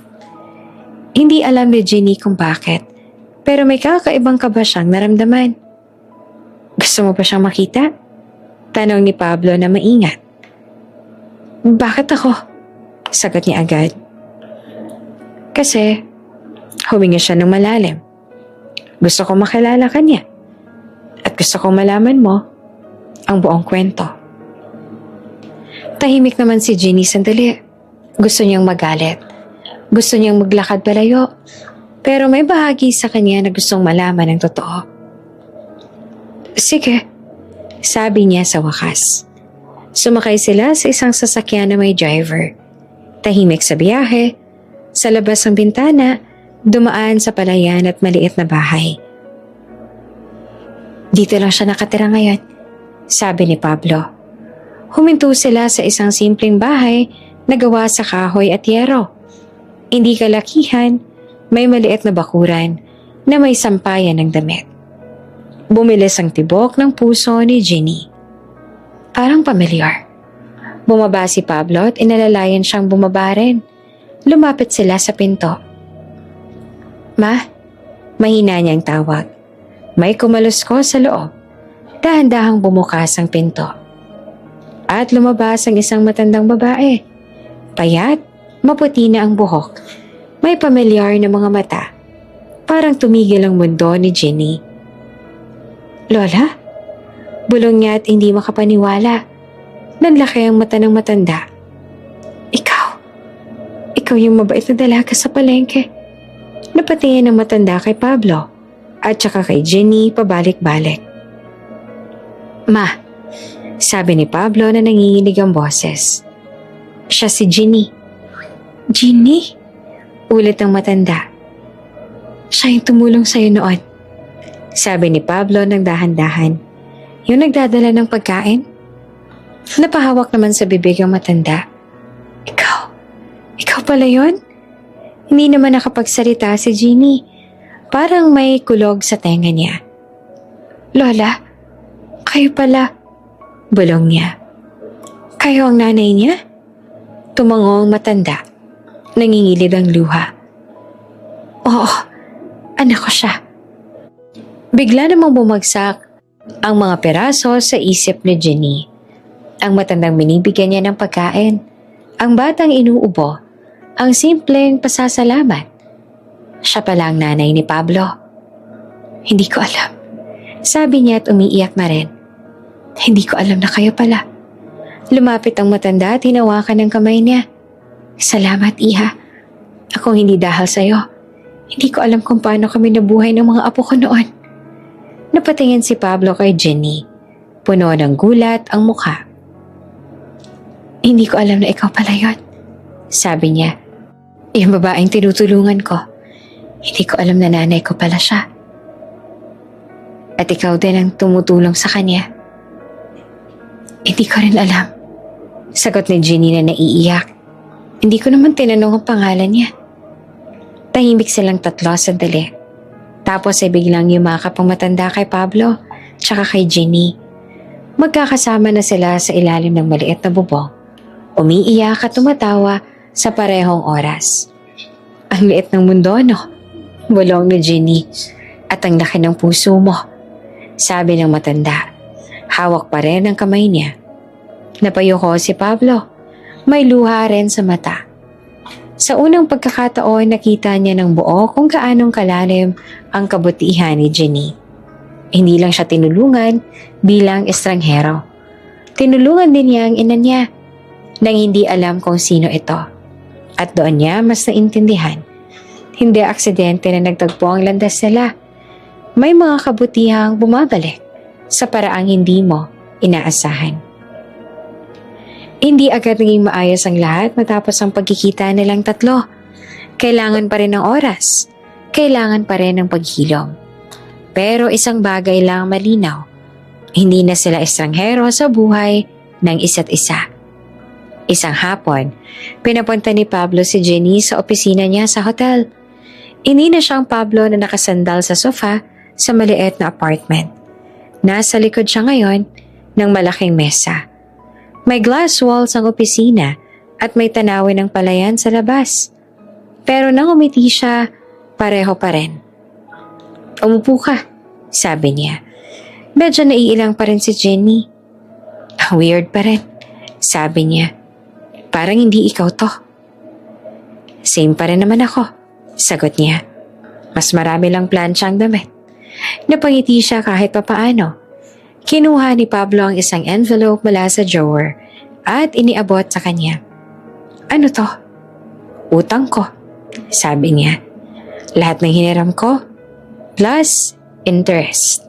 Hindi alam ni Jenny kung bakit, pero may kakaibang kaba siyang naramdaman. Gusto mo pa siyang makita? Tanong ni Pablo na maingat. Bakit ako? Sagot niya agad. Kasi huminga siya ng malalim. Gusto ko makilala ka niya. At gusto kong malaman mo ang buong kwento. Tahimik naman si Jenny sandali. Gusto niyang magalit. Gusto niyang maglakad palayo. Pero may bahagi sa kanya na gustong malaman ang totoo. Sige, sabi niya sa wakas. Sumakay sila sa isang sasakyan na may driver. Tahimik sa biyahe. Sa labas ng bintana, dumaan sa palayan at maliit na bahay. Dito lang siya nakatira ngayon, sabi ni Pablo. Huminto sila sa isang simpleng bahay na gawa sa kahoy at yero. Hindi kalakihan, may maliit na bakuran na may sampayan ng damit. Bumilis ang tibok ng puso ni Jenny. Parang pamilyar. Bumaba si Pablo at inalalayan siyang bumaba rin. Lumapit sila sa pinto. Ma, mahina niyang tawag. May kumalusko sa loob. Dahan-dahang bumukas ang pinto. At lumabas ang isang matandang babae. Payat, maputi na ang buhok. May pamilyar na mga mata. Parang tumigil ang mundo ni Jenny. Lola? Bulong niya at hindi makapaniwala. Nanlaki ang mata ng matanda. Ikaw yung mabait na dalaga sa palengke. Napatingin ang matanda kay Pablo at saka kay Jenny pabalik-balik. Ma, sabi ni Pablo na nanginginig ang boses. Siya si Jenny. Jenny? Ulit ang matanda. Siya yung tumulong sa'yo noon. Sabi ni Pablo ng dahan-dahan. Yung nagdadala ng pagkain? Napahawak naman sa bibig ang matanda. Ikaw pala yun? Hindi naman nakapagsalita si Jenny. Parang may kulog sa tenga niya. Lola, kayo pala. Bulong niya. Kayo ang nanay niya? Tumango ang matanda. Nangingilid ang luha. Oo, anak ko siya. Bigla namang bumagsak ang mga peraso sa isip ni Jenny. Ang matandang binibigyan niya ng pagkain. Ang batang inuubo. Ang simpleng pasasalamat. Siya pala ang nanay ni Pablo. Hindi ko alam. Sabi niya at umiiyak na rin. Hindi ko alam na kayo pala. Lumapit ang matanda at hinawakan ng kamay niya. Salamat, Iha. Akong hindi dahil sa'yo. Hindi ko alam kung paano kami nabuhay ng mga apo ko noon. Napatingin si Pablo kay Jenny. Puno ng gulat ang mukha. Hindi ko alam na ikaw pala yun. Sabi niya. Yung babaeng tinutulungan ko. Hindi ko alam na nanay ko pala siya. At ikaw din ang tumutulong sa kanya. Hindi ko rin alam. Sagot ni Jenny na naiiyak. Hindi ko naman tinanong ang pangalan niya. Tahimik silang tatlo sandali. Tapos ay biglang yumakap ang matanda kay Pablo tsaka kay Jenny. Magkakasama na sila sa ilalim ng maliit na bubong. Umiiyak at tumatawa sa parehong oras. Ang liit ng mundo, no? Bulong ni Ginny. At ang laki ng puso mo, sabi ng matanda. Hawak pa rin ang kamay niya. Napayuko si Pablo. May luha rin sa mata. Sa unang pagkakataon, nakita niya ng buo kung gaanong kalalim ang kabutihan ni Ginny. Hindi lang siya tinulungan bilang estranghero. Tinulungan din niya ang ina niya nang hindi alam kung sino ito. At doon niya mas naintindihan. Hindi aksidente na nagtagpo ang landas nila. May mga kabutihang bumabalik sa paraang hindi mo inaasahan. Hindi agad naging maayos ang lahat matapos ang pagkikita nilang tatlo. Kailangan pa rin ng oras. Kailangan pa rin ng paghilom. Pero isang bagay lang malinaw. Hindi na sila estranghero sa buhay ng isa't isa. Isang hapon, pinapunta ni Pablo si Ginny sa opisina niya sa hotel. Inina siyang Pablo na nakasandal sa sofa sa maliit na apartment. Nasa likod siya ngayon ng malaking mesa. May glass walls ang opisina at may tanawin ng palayan sa labas. Pero nang umiti siya, pareho pa rin. Umupo ka, sabi niya. Medyo naiilang pa rin si Ginny. Weird pa rin, sabi niya. Parang hindi ikaw to. Same pa rin naman ako, sagot niya. Mas marami lang plancha ang damit. Napangiti siya kahit papaano. Kinuha ni Pablo ang isang envelope mula sa drawer at iniabot sa kanya. Ano to? Utang ko, sabi niya. Lahat ng hiniram ko, plus interest.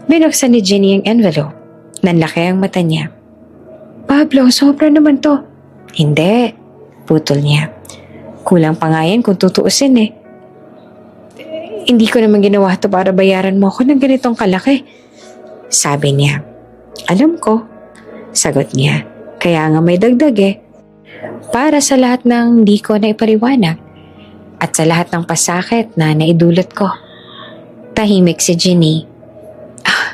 Binuksan ni Ginny ang envelope. Nanlaki ang mata niya. Pablo, sobra naman to. Hindi, putol niya. Kulang pa nga yan kung tutuusin eh. Hindi ko naman ginawa to para bayaran mo ako ng ganitong kalaki. Sabi niya. Alam ko, sagot niya. Kaya nga may dagdag eh. Para sa lahat ng di ko na ipariwanag at sa lahat ng pasakit na naidulot ko. Tahimik si Ginny.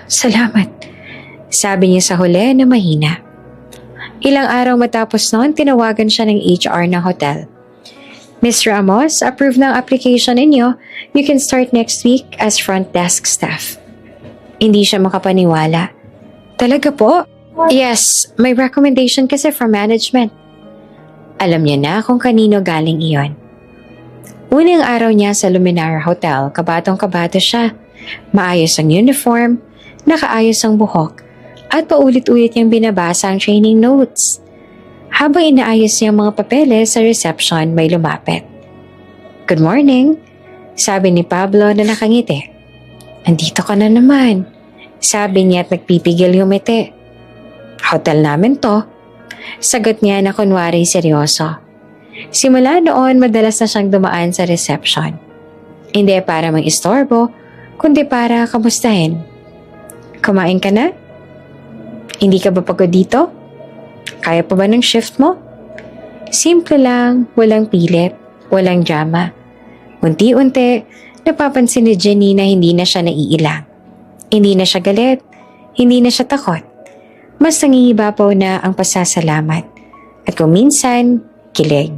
Salamat, sabi niya sa huli na mahina. Ilang araw matapos noon, tinawagan siya ng HR ng hotel. Ms. Ramos, approve ng application ninyo. You can start next week as front desk staff. Hindi siya makapaniwala. Talaga po? Yes, may recommendation kasi from management. Alam niya na kung kanino galing iyon. Unang araw niya sa Luminara Hotel, kabatong-kabato siya. Maayos ang uniform, nakaayos ang buhok, at paulit-ulit niyang binabasa ang training notes. Habang inaayos niya ang mga papeles sa reception, may lumapit. Good morning, sabi ni Pablo na nakangiti. Andito ka na naman, sabi niya at nagpipigil humiti. Hotel namin to, sagot niya na kunwari seryoso. Simula noon, madalas na siyang dumaan sa reception. Hindi para mang-istorbo, kundi para kamustahin. Kumain ka na? Hindi ka ba pagod dito? Kaya pa ba ng shift mo? Simple lang, walang pilit, walang drama. Unti-unti, napapansin ni Ginny na hindi na siya naiilang. Hindi na siya galit, hindi na siya takot. Mas nangingibabaw na ang pasasalamat. At kung minsan, kilig.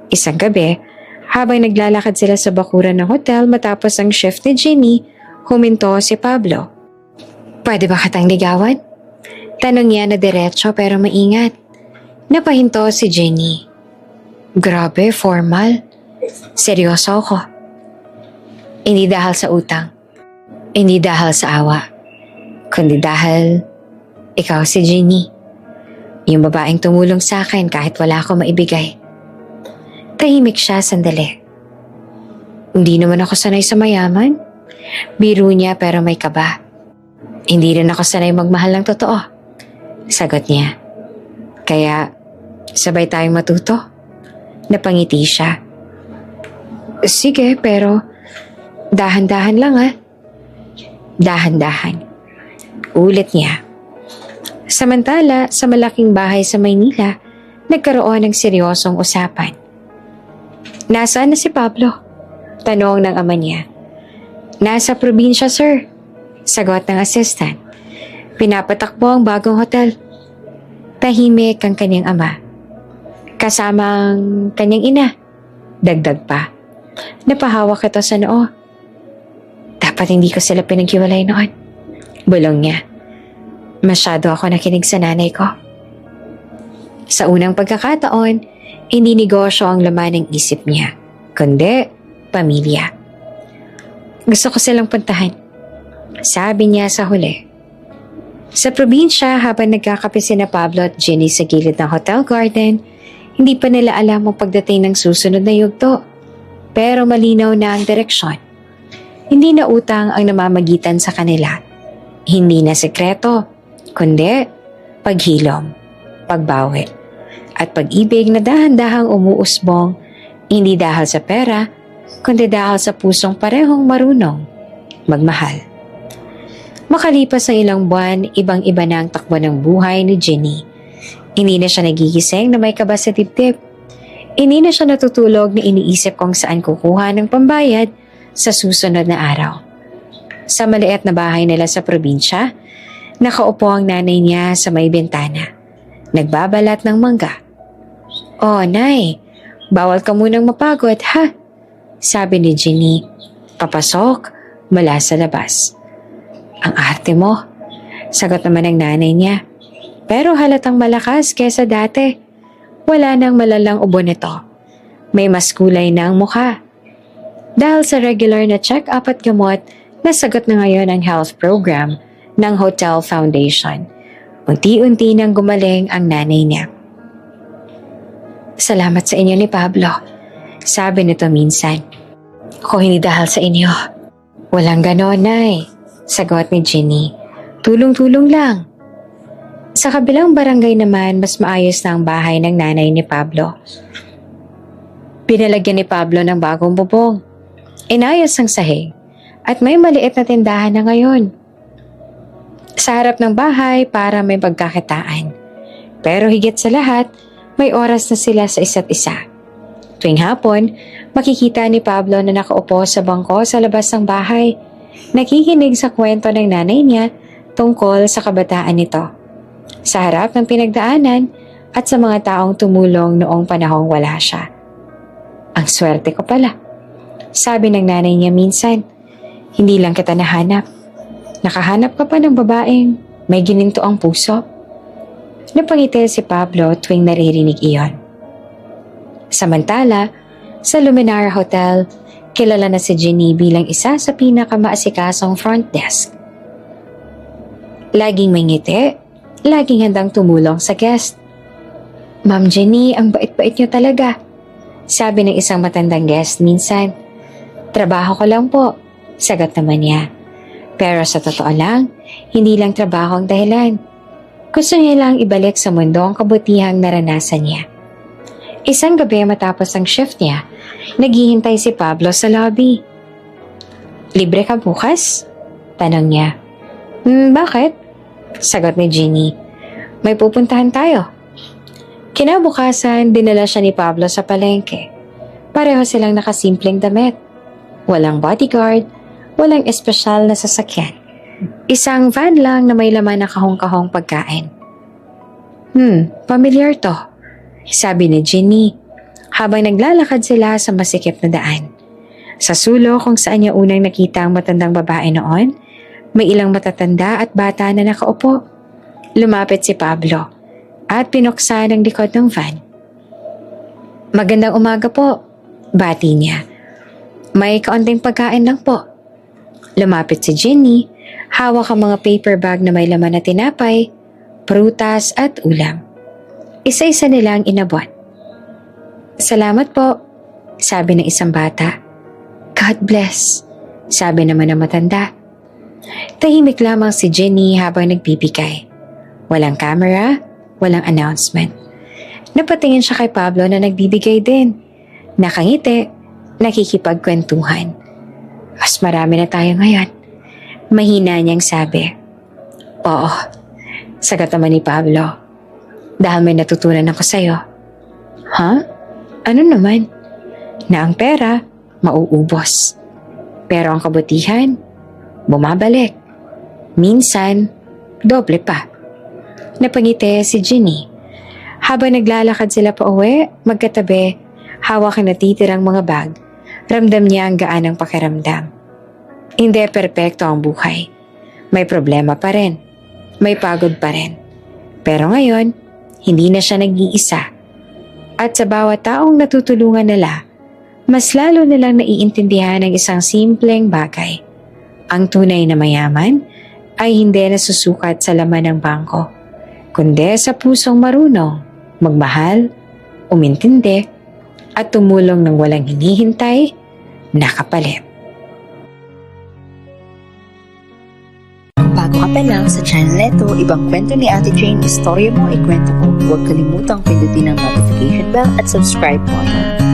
Isang gabi, habang naglalakad sila sa bakuran ng hotel matapos ang shift ni Ginny, huminto si Pablo. Pwede ba katang ligawan? Tanong niya na diretso pero maingat. Napahinto si Ginny. Grabe, formal. Seryoso ako. Hindi dahil sa utang. Hindi dahil sa awa. Kundi dahil ikaw si Ginny. Yung babaeng tumulong sa akin kahit wala ako maibigay. Tahimik siya sandali. Hindi naman ako sanay sa mayaman. Biro niya pero may kaba. Hindi rin ako sanay magmahal ng totoo. Sagot niya. Kaya, sabay tayong matuto. Napangiti siya. Sige, pero dahan-dahan lang ah. Dahan-dahan. Ulit niya. Samantala, sa malaking bahay sa Maynila, nagkaroon ng seryosong usapan. Nasaan na si Pablo? Tanong ng ama niya. Nasa probinsya, sir. Sagot ng assistant. Pinapatakbo ang bagong hotel. Tahimik ang kanyang ama. Kasama ang kanyang ina. Dagdag pa. Napahawak ito sa noo. Dapat hindi ko sila pinaghiwalay noon. Bulong niya. Masyado ako nakinig sa nanay ko. Sa unang pagkakataon, hindi negosyo ang laman ng isip niya, kundi pamilya. Gusto ko silang puntahan, sabi niya sa huli. Sa probinsya, habang nagkakape sina Pablo at Jenny sa gilid ng hotel garden, hindi pa nila alam ang pagdating ng susunod na yugto. Pero malinaw na ang direksyon. Hindi na utang ang namamagitan sa kanila. Hindi na sekreto, kundi paghilom, pagbawi, at pag-ibig na dahan-dahang umuusbong, hindi dahil sa pera, kundi dahil sa pusong parehong marunong magmahal. Makalipas ang ilang buwan, ibang-iba na ang takbo ng buhay ni Jenny. Hindi na siya nagigising na may kaba sa dibdib. Hindi na siya natutulog na iniisip kung saan kukuha ng pambayad sa susunod na araw. Sa maliit na bahay nila sa probinsya, nakaupo ang nanay niya sa may bintana. Nagbabalat ng mangga. "Oh, Nay, bawal ka munang mapagod, ha?" sabi ni Jenny, papasok mula sa labas. "Ang arte mo," sagot naman ng nanay niya. Pero halatang malakas kesa dati. Wala nang malalang ubo nito. May mas kulay na ang mukha. Dahil sa regular na check-up at gamot, nasagot na ngayon ang health program ng Hotel Foundation. Unti-unti nang gumaling ang nanay niya. "Salamat sa inyo ni Pablo," sabi nito minsan. "Kung hindi dahil sa inyo." "Walang ganon, Nay," sagot ni Jenny. "Tulong-tulong lang." Sa kabilang barangay naman, mas maayos na ang bahay ng nanay ni Pablo. Pinalagyan ni Pablo ng bagong bubong. Inayos ang sahig at may maliit na tindahan na ngayon. Sa harap ng bahay para may pagkakitaan. Pero higit sa lahat, may oras na sila sa isa't isa. Tuwing hapon, makikita ni Pablo na nakaupo sa bangko sa labas ng bahay, nakikinig sa kwento ng nanay niya tungkol sa kabataan nito. Sa harap ng pinagdaanan at sa mga taong tumulong noong panahong wala siya. "Ang swerte ko pala," sabi ng nanay niya minsan. "Hindi lang kita nahanap. Nakahanap ka pa ng babaeng may gininto ang puso." Napangiti si Pablo tuwing naririnig iyon. Samantala, sa Luminar Hotel, kilala na si Jenny bilang isa sa pinakamaasikasong front desk. Laging may ngiti, laging handang tumulong sa guest. "Ma'am Jenny, ang bait-bait niyo talaga," sabi ng isang matandang guest minsan. "Trabaho ko lang po," sagot naman niya. Pero sa totoo lang, hindi lang trabaho ang dahilan. Gusto niya lang ibalik sa mundo ang kabutihang naranasan niya. Isang gabi matapos ang shift niya, naghihintay si Pablo sa lobby. "Libre ka bukas?" tanong niya. Bakit?" sagot ni Jenny. "May pupuntahan tayo." Kinabukasan, dinala siya ni Pablo sa palengke. Pareho silang nakasimpleng damit. Walang bodyguard, walang espesyal na sasakyan. Isang van lang na may laman na kahong-kahong pagkain. Pamilyar to," sabi ni Jenny habang naglalakad sila sa masikip na daan. Sa sulok kung saan niya unang nakita ang matandang babae noon, may ilang matatanda at bata na nakaupo. Lumapit si Pablo at pinuksan ang likod ng van. "Magandang umaga po," bati niya. "May kaunting pagkain lang po." Lumapit si Jenny, hawak ang mga paper bag na may laman na tinapay, prutas at ulam. Isa-isa nilang inabot. "Salamat po," sabi ng isang bata. "God bless," sabi naman ng matanda. Tahimik lamang si Jenny habang nagbibigay. Walang camera, walang announcement. Napatingin siya kay Pablo na nagbibigay din. Nakangiti, nakikipagkwentuhan. "Mas marami na tayo ngayon," mahina niyang sabi. "Oo," sagot naman ni Pablo. "Dahil may natutunan ako sa'yo." "Ha? Ano naman?" "Na ang pera, mauubos. Pero ang kabutihan, bumabalik. Minsan, doble pa. Napangiti si Ginny. Habang naglalakad sila pa uwi, magkatabi, hawak ang natitirang mga bag, ramdam niya ang gaan ng pakiramdam. Hindi perpekto ang buhay. May problema pa rin. May pagod pa rin. Pero ngayon, hindi na siya nag-iisa. At sa bawat taong natutulungan nila, mas lalo nilang naiintindihan ang isang simpleng bagay. Ang tunay na mayaman ay hindi nasusukat sa laman ng bangko, kundi sa pusong marunong, magmahal, umintindi, at tumulong ng walang hinihintay na kapalit. Bago ka pa lang sa channel neto, ibang kwento ni Ate Jane, istorya mo, ikwento ko. Huwag kalimutang pindutin ang notification bell at subscribe button.